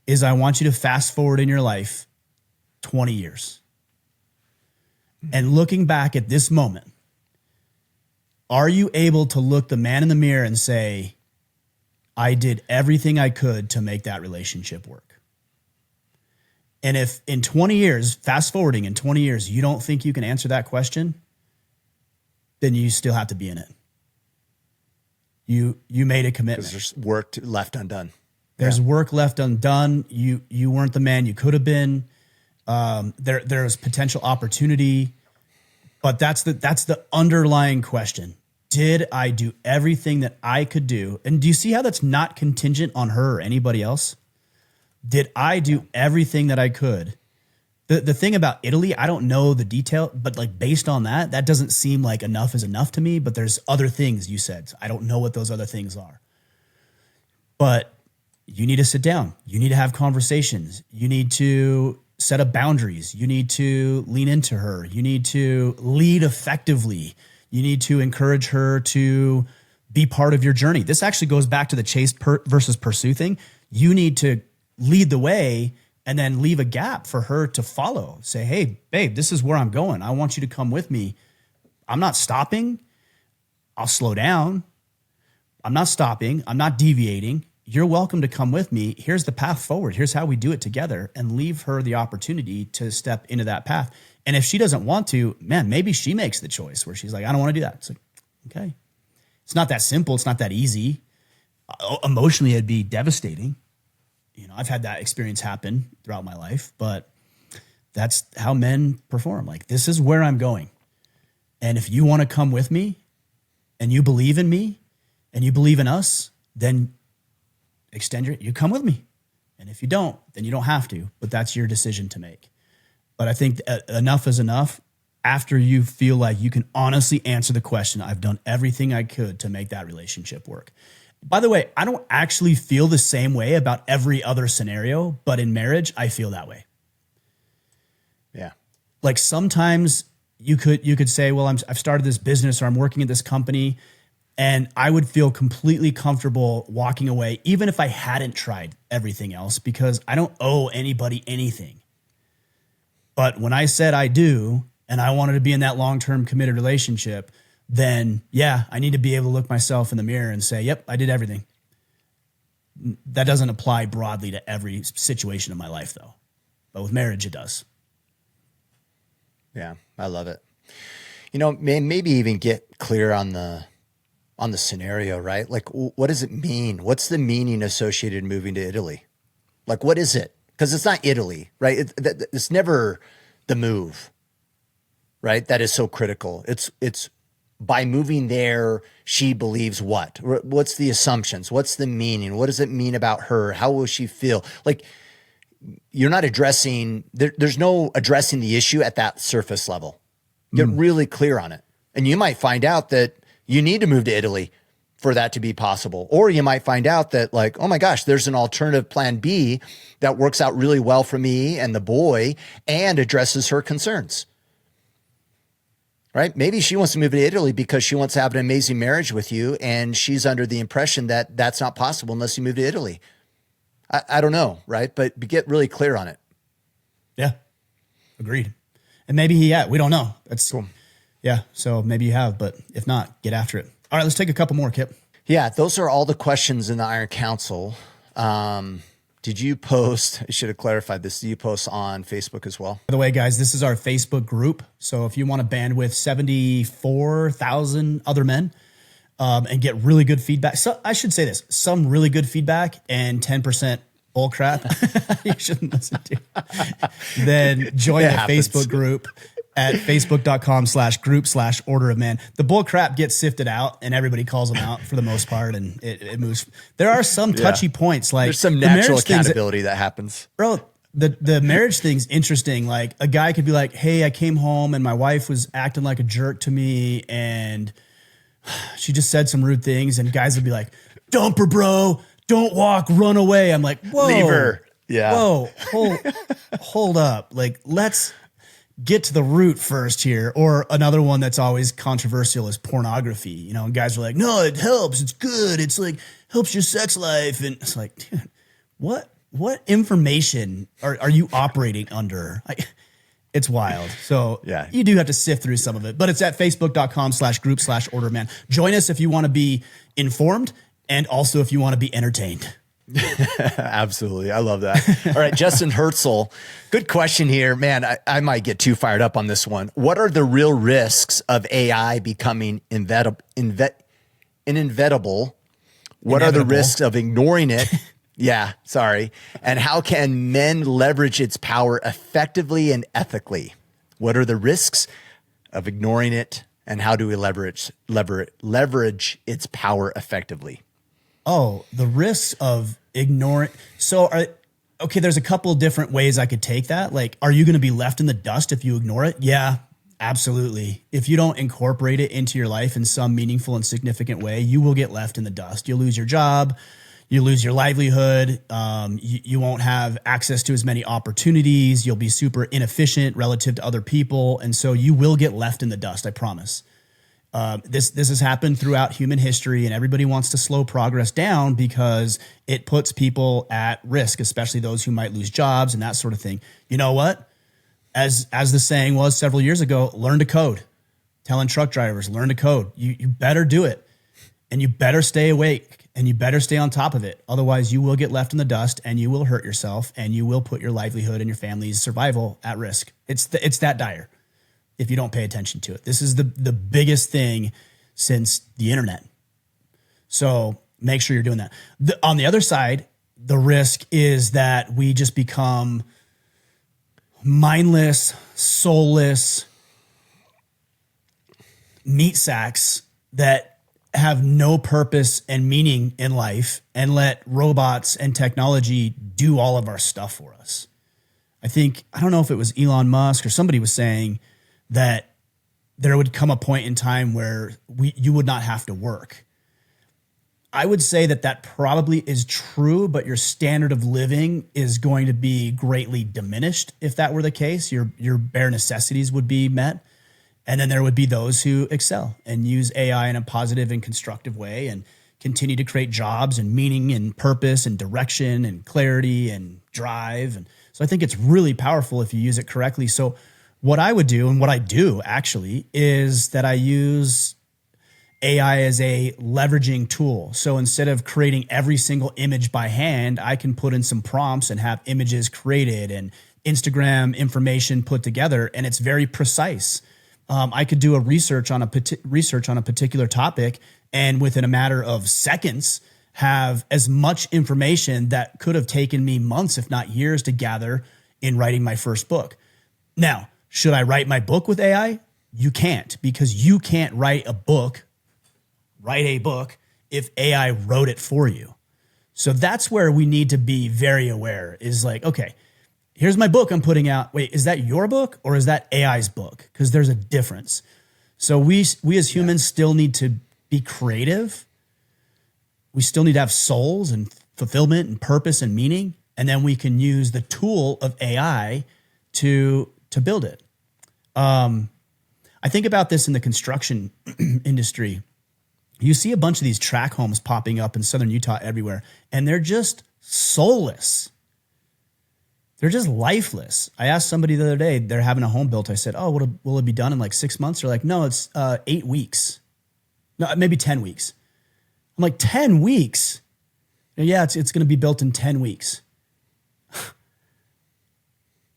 is I want you to fast forward in your life 20 years. And looking back at this moment, are you able to look the man in the mirror and say, I did everything I could to make that relationship work? And if in 20 years, fast forwarding in 20 years, you don't think you can answer that question, then you still have to be in it. You made a commitment. Because there's work left undone. There's work left undone. You weren't the man you could have been. There's potential opportunity, but that's the underlying question. Did I do everything that I could do? And do you see how that's not contingent on her or anybody else? Did I do everything that I could? The thing about Italy, I don't know the detail, but like based on that doesn't seem like enough is enough to me, but there's other things you said. I don't know what those other things are. But you need to sit down. You need to have conversations. You need to set up boundaries. You need to lean into her. You need to lead effectively. You need to encourage her to be part of your journey. This actually goes back to the chase versus pursue thing. You need to lead the way and then leave a gap for her to follow. Say, hey, babe, this is where I'm going. I want you to come with me. I'm not stopping. I'll slow down. I'm not stopping. I'm not deviating. You're welcome to come with me. Here's the path forward. Here's how we do it together, and leave her the opportunity to step into that path. And if she doesn't want to, man, maybe she makes the choice where she's like, I don't want to do that. It's like, okay. It's not that simple. It's not that easy. Emotionally, it'd be devastating. You know, I've had that experience happen throughout my life, but that's how men perform. Like, this is where I'm going. And if you want to come with me and you believe in me and you believe in us, then you come with me. And if you don't, then you don't have to, but that's your decision to make. But I think enough is enough. After you feel like you can honestly answer the question, I've done everything I could to make that relationship work. By the way, I don't actually feel the same way about every other scenario, but in marriage, I feel that way. Yeah. Like sometimes you could say, well, I've started this business or I'm working at this company, and I would feel completely comfortable walking away, even if I hadn't tried everything else, because I don't owe anybody anything. But when I said I do, and I wanted to be in that long-term committed relationship, then yeah, I need to be able to look myself in the mirror and say, yep, I did everything. That doesn't apply broadly to every situation in my life though. But with marriage, it does. Yeah, I love it. You know, maybe even get clear on the scenario, right? Like, what does it mean? What's the meaning associated with moving to Italy? Like, what is it? Because it's not Italy, right? It's never the move, right? That is so critical. It's by moving there, she believes what? What's the assumptions? What's the meaning? What does it mean about her? How will she feel? Like, you're not addressing, there's no addressing the issue at that surface level. Get really clear on it. And you might find out that you need to move to Italy for that to be possible. Or you might find out that, like, oh my gosh, there's an alternative plan B that works out really well for me and the boy and addresses her concerns. Right? Maybe she wants to move to Italy because she wants to have an amazing marriage with you, and she's under the impression that that's not possible unless you move to Italy. I don't know, right? But get really clear on it. Yeah, agreed. And maybe we don't know. That's cool. Yeah, so maybe you have, but if not, get after it. All right, let's take a couple more, Kip. Yeah, those are all the questions in the Iron Council. Did you post, I should have clarified this, do you post on Facebook as well? By the way, guys, this is our Facebook group. So if you want to bandwidth 74,000 other men and get really good feedback. So I should say this, some really good feedback and 10% bull crap you shouldn't listen to. Then join the Facebook group at facebook.com/group/order of man. The bull crap gets sifted out and everybody calls them out for the most part, and it moves. There are some touchy points, like there's some natural accountability that happens. Bro, the marriage thing's interesting. Like a guy could be like, hey, I came home and my wife was acting like a jerk to me and she just said some rude things, and guys would be like, dump her, bro. Don't walk, run away. I'm like, whoa. Leave her. Yeah. Whoa, hold up. Like, let's get to the root first here. Or another one that's always controversial is pornography. You know, and guys are like, no, it helps. It's good. It's like, helps your sex life. And it's like, dude, what information are you operating under? It's wild. So yeah, you do have to sift through some of it, but it's at facebook.com/group/order man. Join us if you want to be informed, and also if you want to be entertained. Absolutely. I love that. All right. Justin Herzl. Good question here, man. I might get too fired up on this one. What are the real risks of AI becoming inevitable? What are the risks of ignoring it? Yeah. Sorry. And how can men leverage its power effectively and ethically? What are the risks of ignoring it, and how do we leverage its power effectively? Oh, the risks of ignoring. So, there's a couple of different ways I could take that. Like, are you going to be left in the dust if you ignore it? Yeah, absolutely. If you don't incorporate it into your life in some meaningful and significant way, you will get left in the dust. You'll lose your job. You lose your livelihood. You won't have access to as many opportunities. You'll be super inefficient relative to other people. And so you will get left in the dust, I promise. This has happened throughout human history, and everybody wants to slow progress down because it puts people at risk, especially those who might lose jobs and that sort of thing. You know what? As the saying was several years ago, learn to code. Telling truck drivers, learn to code. You better do it, and you better stay awake, and you better stay on top of it. Otherwise, you will get left in the dust, and you will hurt yourself, and you will put your livelihood and your family's survival at risk. It's that dire if you don't pay attention to it. This is the biggest thing since the internet. So make sure you're doing that. On the other side, the risk is that we just become mindless, soulless meat sacks that have no purpose and meaning in life and let robots and technology do all of our stuff for us. I don't know if it was Elon Musk or somebody was saying that there would come a point in time where you would not have to work. I would say that probably is true, but your standard of living is going to be greatly diminished if that were the case. Your bare necessities would be met. And then there would be those who excel and use AI in a positive and constructive way and continue to create jobs and meaning and purpose and direction and clarity and drive. And so I think it's really powerful if you use it correctly. So what I would do, and what I do actually, is that I use AI as a leveraging tool. So instead of creating every single image by hand, I can put in some prompts and have images created and Instagram information put together, and it's very precise. I could do a research on a particular topic, and within a matter of seconds, have as much information that could have taken me months, if not years, to gather in writing my first book. Now, should I write my book with AI? You can't, because you can't write a book if AI wrote it for you. So that's where we need to be very aware, is like, okay, here's my book I'm putting out. Wait, is that your book or is that AI's book? Because there's a difference. So we as humans still need to be creative. We still need to have souls and fulfillment and purpose and meaning. And then we can use the tool of AI to build it. I think about this in the construction industry. You see a bunch of these track homes popping up in southern Utah everywhere, and they're just soulless. They're just lifeless. I asked somebody the other day, they're having a home built. I said, oh, will it be done in like 6 months? They're like, no, it's 8 weeks. No, maybe 10 weeks. I'm like, 10 weeks? Yeah, it's going to be built in 10 weeks.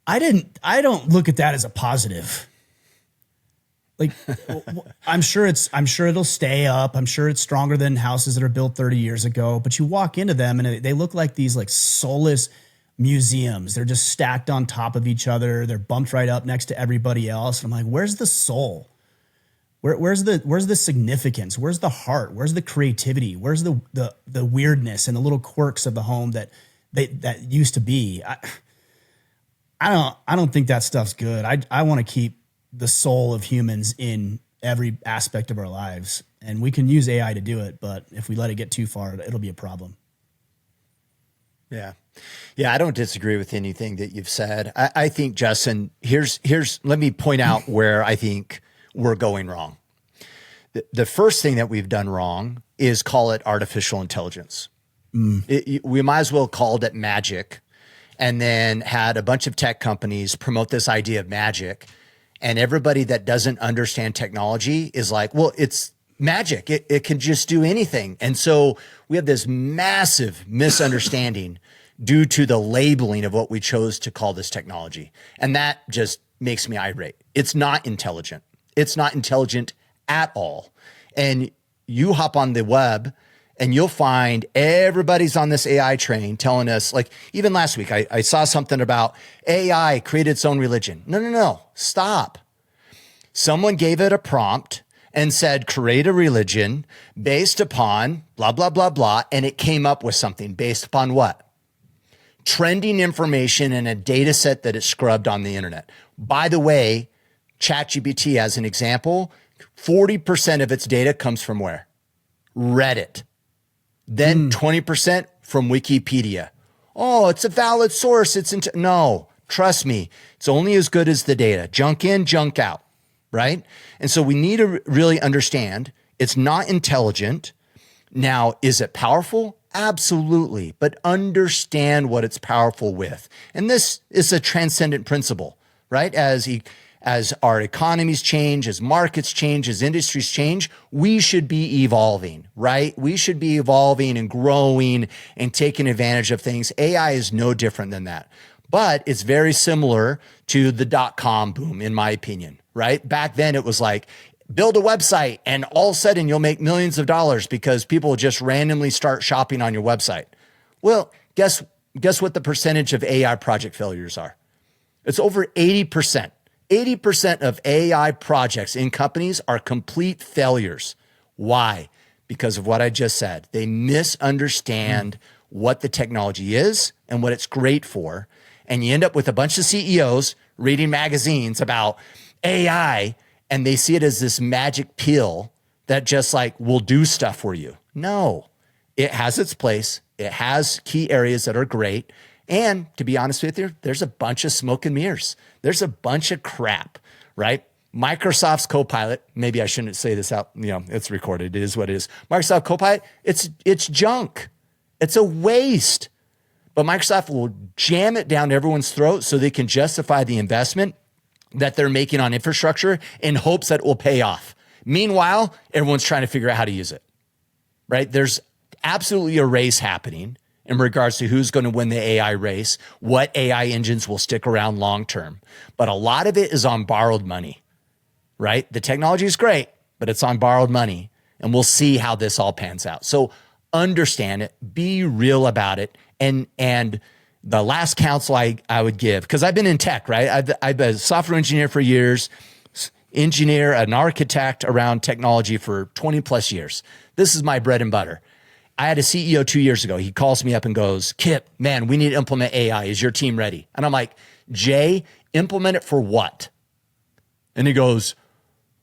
I don't look at that as a positive. Like, I'm sure it'll stay up. I'm sure it's stronger than houses that are built 30 years ago, but you walk into them and they look like these like soulless museums. They're just stacked on top of each other. They're bumped right up next to everybody else. And I'm like, where's the soul? Where's the significance? Where's the heart? Where's the creativity? Where's the weirdness and the little quirks of the home that used to be? I don't think that stuff's good. I want to keep the soul of humans in every aspect of our lives, and we can use AI to do it. But if we let it get too far, it'll be a problem. Yeah. I don't disagree with anything that you've said. I think, Justin, let me point out where I think we're going wrong. The first thing that we've done wrong is call it artificial intelligence. We might as well called it magic, and then had a bunch of tech companies promote this idea of magic. And everybody that doesn't understand technology is like, well, it's magic. It can just do anything. And so we have this massive misunderstanding due to the labeling of what we chose to call this technology. And that just makes me irate. It's not intelligent. It's not intelligent at all. And you hop on the web and you'll find everybody's on this AI train telling us, like, even last week, I saw something about AI created its own religion. No, stop. Someone gave it a prompt and said, create a religion based upon blah, blah, blah, blah. And it came up with something based upon what? Trending information in a data set that it scrubbed on the internet. By the way, ChatGPT, as an example, 40% of its data comes from where? Reddit. Then 20% from Wikipedia. Oh, it's a valid source. No, trust me. It's only as good as the data. Junk in, junk out. right? And so we need to really understand it's not intelligent. Now, is it powerful? Absolutely. But understand what it's powerful with. And this is a transcendent principle, right? As our economies change, as markets change, as industries change, we should be evolving, right? We should be evolving and growing and taking advantage of things. AI is no different than that. But it's very similar to the dot-com boom, in my opinion, right? Back then, it was like, build a website and all of a sudden you'll make millions of dollars because people just randomly start shopping on your website. Well, guess what the percentage of AI project failures are? It's over 80%. 80% of AI projects in companies are complete failures. Why? Because of what I just said. They misunderstand what the technology is and what it's great for. And you end up with a bunch of CEOs reading magazines about AI, and they see it as this magic pill that just like will do stuff for you. No, it has its place. It has key areas that are great. And to be honest with you, there's a bunch of smoke and mirrors. There's a bunch of crap, right? Microsoft's Copilot, maybe I shouldn't say this out, it's recorded. It is what it is. Microsoft Copilot, it's junk. It's a waste. But Microsoft will jam it down everyone's throat so they can justify the investment that they're making on infrastructure in hopes that it will pay off. Meanwhile, everyone's trying to figure out how to use it, right? There's absolutely a race happening in regards to who's going to win the AI race, what AI engines will stick around long-term. But a lot of it is on borrowed money, right? The technology is great, but it's on borrowed money. And we'll see how this all pans out. So understand it, be real about it. And the last counsel I would give, because I've been in tech, right? I've been a software engineer for years, engineer, an architect around technology for 20 plus years. This is my bread and butter. I had a CEO 2 years ago. He calls me up and goes, Kip, man, we need to implement AI. Is your team ready? And I'm like, Jay, implement it for what? And he goes,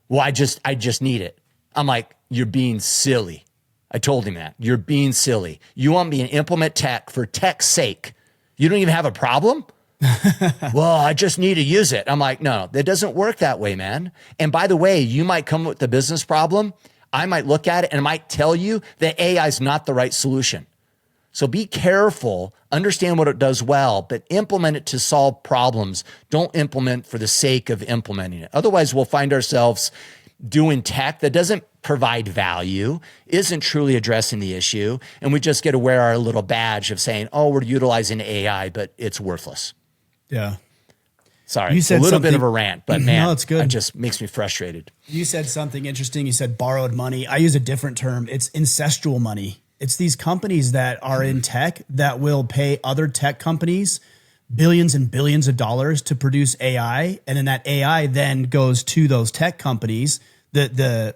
well, I just need it. I'm like, you're being silly. I told him that. You're being silly. You want me to implement tech for tech's sake. You don't even have a problem? Well, I just need to use it. I'm like, no, that doesn't work that way, man. And by the way, you might come with the business problem. I might look at it and I might tell you that AI is not the right solution. So be careful, understand what it does well, but implement it to solve problems. Don't implement for the sake of implementing it. Otherwise, we'll find ourselves doing tech that doesn't provide value, isn't truly addressing the issue, and we just get to wear our little badge of saying, oh, we're utilizing AI, but it's worthless. Yeah. Sorry, you said a little bit of a rant, but man, no, it's good. It just makes me frustrated. You said something interesting. You said borrowed money. I use a different term. It's incestual money. It's these companies that are in tech that will pay other tech companies billions and billions of dollars to produce AI. And then that AI then goes to those tech companies. The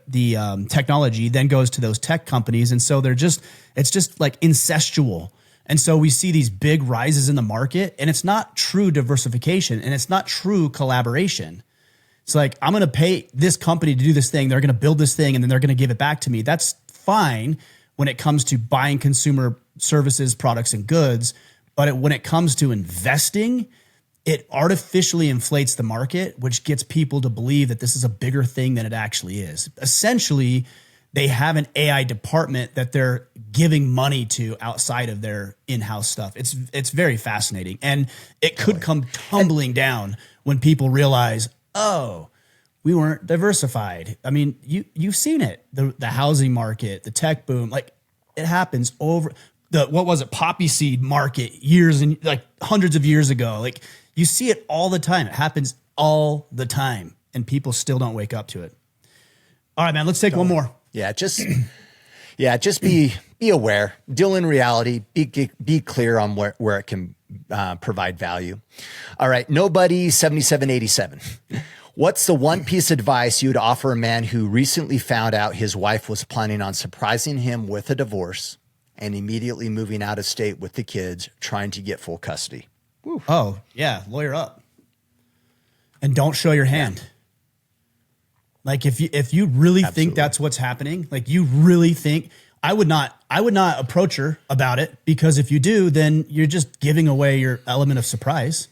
technology then goes to those tech companies. And so it's just like incestual. And so we see these big rises in the market, and it's not true diversification and it's not true collaboration. It's like, I'm going to pay this company to do this thing. They're going to build this thing and then they're going to give it back to me. That's fine when it comes to buying consumer services, products, and goods. But when it comes to investing, it artificially inflates the market, which gets people to believe that this is a bigger thing than it actually is. Essentially, they have an AI department that they're giving money to outside of their in-house stuff. It's very fascinating. And it could come tumbling down when people realize, oh, we weren't diversified. I mean, you've seen it. The housing market, the tech boom, like it happens over what was it, poppy seed market years and like hundreds of years ago. Like you see it all the time. It happens all the time and people still don't wake up to it. All right, man, let's take one more. Yeah, just be aware, deal in reality, be clear on where it can provide value. All right, nobody 7787. What's the one piece of advice you would offer a man who recently found out his wife was planning on surprising him with a divorce and immediately moving out of state with the kids, trying to get full custody? Woo. Oh, yeah, lawyer up. And don't show your hand. Like if you really think that's what's happening, like you really think, I would not approach her about it, because if you do, then you're just giving away your element of surprise.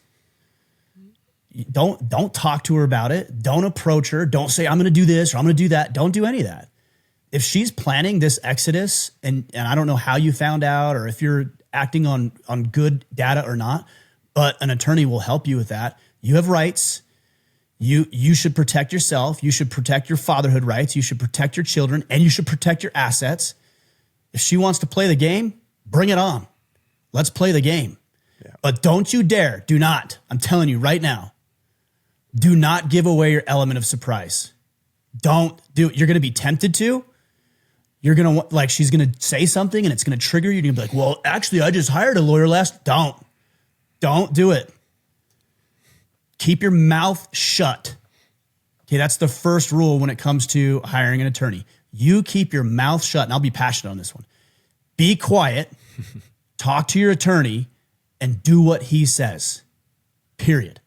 Don't talk to her about it. Don't approach her. Don't say, I'm going to do this or I'm going to do that. Don't do any of that. If she's planning this exodus, and I don't know how you found out or if you're acting on good data or not, but an attorney will help you with that. You have rights. You should protect yourself. You should protect your fatherhood rights. You should protect your children, and you should protect your assets. If she wants to play the game, bring it on. Let's play the game. Yeah. But don't you dare, do not, I'm telling you right now, do not give away your element of surprise. Don't do it. You're going to be tempted to. You're going to, like, she's going to say something and it's going to trigger you. You're going to be like, well, actually, I just hired a lawyer last. Don't do it. Keep your mouth shut. Okay, that's the first rule when it comes to hiring an attorney. You keep your mouth shut, and I'll be passionate on this one. Be quiet, talk to your attorney, and do what he says, period.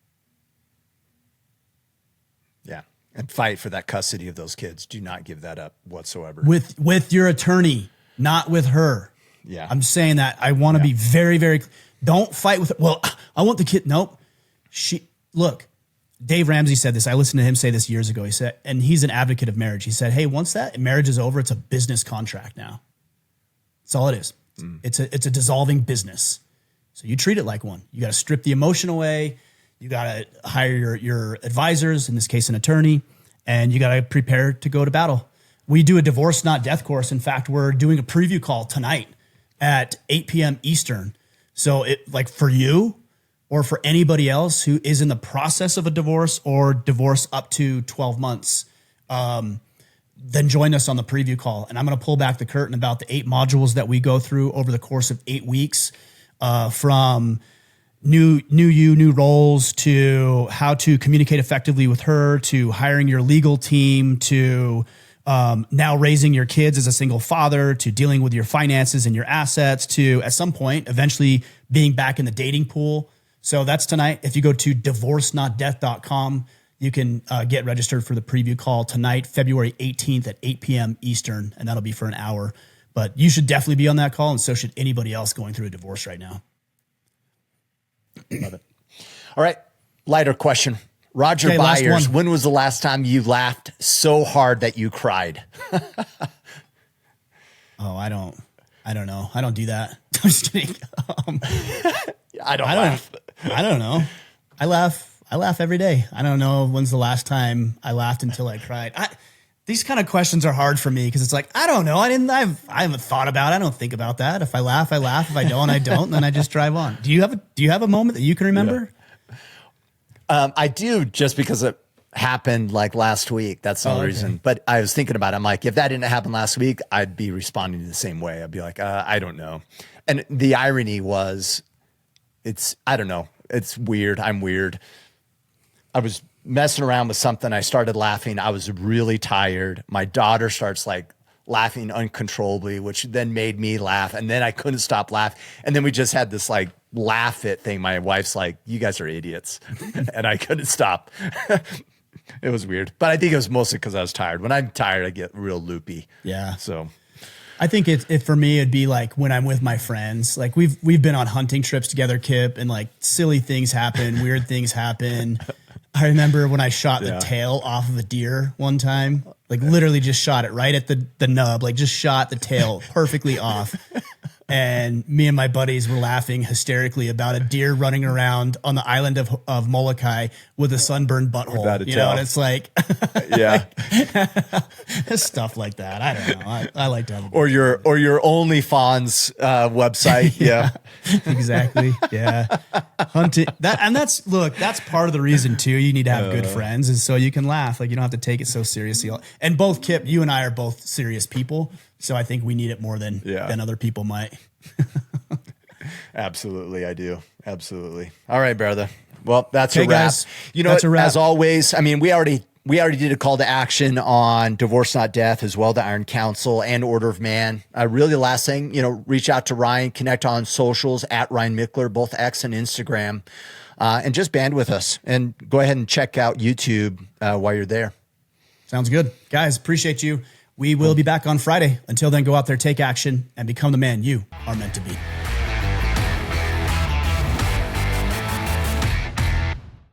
Yeah, and fight for that custody of those kids. Do not give that up whatsoever. With your attorney, not with her. Yeah. I'm saying that. I want to be very, very, don't fight with her. Well, I want the kid. Nope. Look, Dave Ramsey said this. I listened to him say this years ago. He said, and he's an advocate of marriage. He said, hey, once that marriage is over, it's a business contract now. That's all it is. It's a dissolving business. So you treat it like one. You got to strip the emotion away. You got to hire your advisors, in this case, an attorney, and you got to prepare to go to battle. We do a divorce, not death course. In fact, we're doing a preview call tonight at 8 p.m. Eastern. So like for you, or for anybody else who is in the process of a divorce or divorce up to 12 months, then join us on the preview call. And I'm going to pull back the curtain about the 8 modules that we go through over the course of 8 weeks, from new roles to how to communicate effectively with her, to hiring your legal team, to now raising your kids as a single father, to dealing with your finances and your assets, to at some point eventually being back in the dating pool. So that's tonight. If you go to divorcenotdeath.com, you can get registered for the preview call tonight, February 18th at 8 p.m. Eastern, and that'll be for an hour. But you should definitely be on that call, and so should anybody else going through a divorce right now. Love it. All right, lighter question. Roger Byers, when was the last time you laughed so hard that you cried? Oh, I don't know. I don't do that. I'm just kidding. I don't laugh. I don't know. I laugh every day. I don't know when's the last time I laughed until I cried. These kind of questions are hard for me because it's like, I don't know. I haven't thought about it. I don't think about that. If I laugh, I laugh. If I don't, I don't. Then I just drive on. Do you have a moment that you can remember? Yeah. I do, just because it happened like last week. That's the only reason. But I was thinking about it. I'm like, if that didn't happen last week, I'd be responding the same way. I'd be like, I don't know. And the irony was, I don't know. It's weird. I'm weird. I was messing around with something. I started laughing. I was really tired. My daughter starts like laughing uncontrollably, which then made me laugh. And then I couldn't stop laughing. And then we just had this like laugh it thing. My wife's like, you guys are idiots. And I couldn't stop. It was weird. But I think it was mostly because I was tired. When I'm tired, I get real loopy. Yeah. So I think it for me, it'd be like when I'm with my friends. Like we've been on hunting trips together, Kip, and like silly things happen, weird things happen. I remember when I shot the tail off of a deer one time, like literally just shot it right at the nub, like just shot the tail perfectly off. And me and my buddies were laughing hysterically about a deer running around on the island of Molokai with a sunburned butthole. And it's like, yeah, stuff like that. I don't know. I like to have or your OnlyFans website. Yeah, exactly. Yeah, hunting that, and that's part of the reason too. You need to have good friends, is so you can laugh. Like you don't have to take it so seriously. And both Kip, you and I are both serious people. So I think we need it more than other people might. Absolutely, I do. Absolutely. All right, brother. Well, that's a wrap. Guys, you know, as always, I mean, we already did a call to action on Divorce Not Death, as well, the Iron Council and Order of Man. Really, the last thing, reach out to Ryan, connect on socials at Ryan Mickler, both X and Instagram, and just band with us. And go ahead and check out YouTube while you're there. Sounds good. Guys, appreciate you. We will be back on Friday. Until then, go out there, take action, and become the man you are meant to be.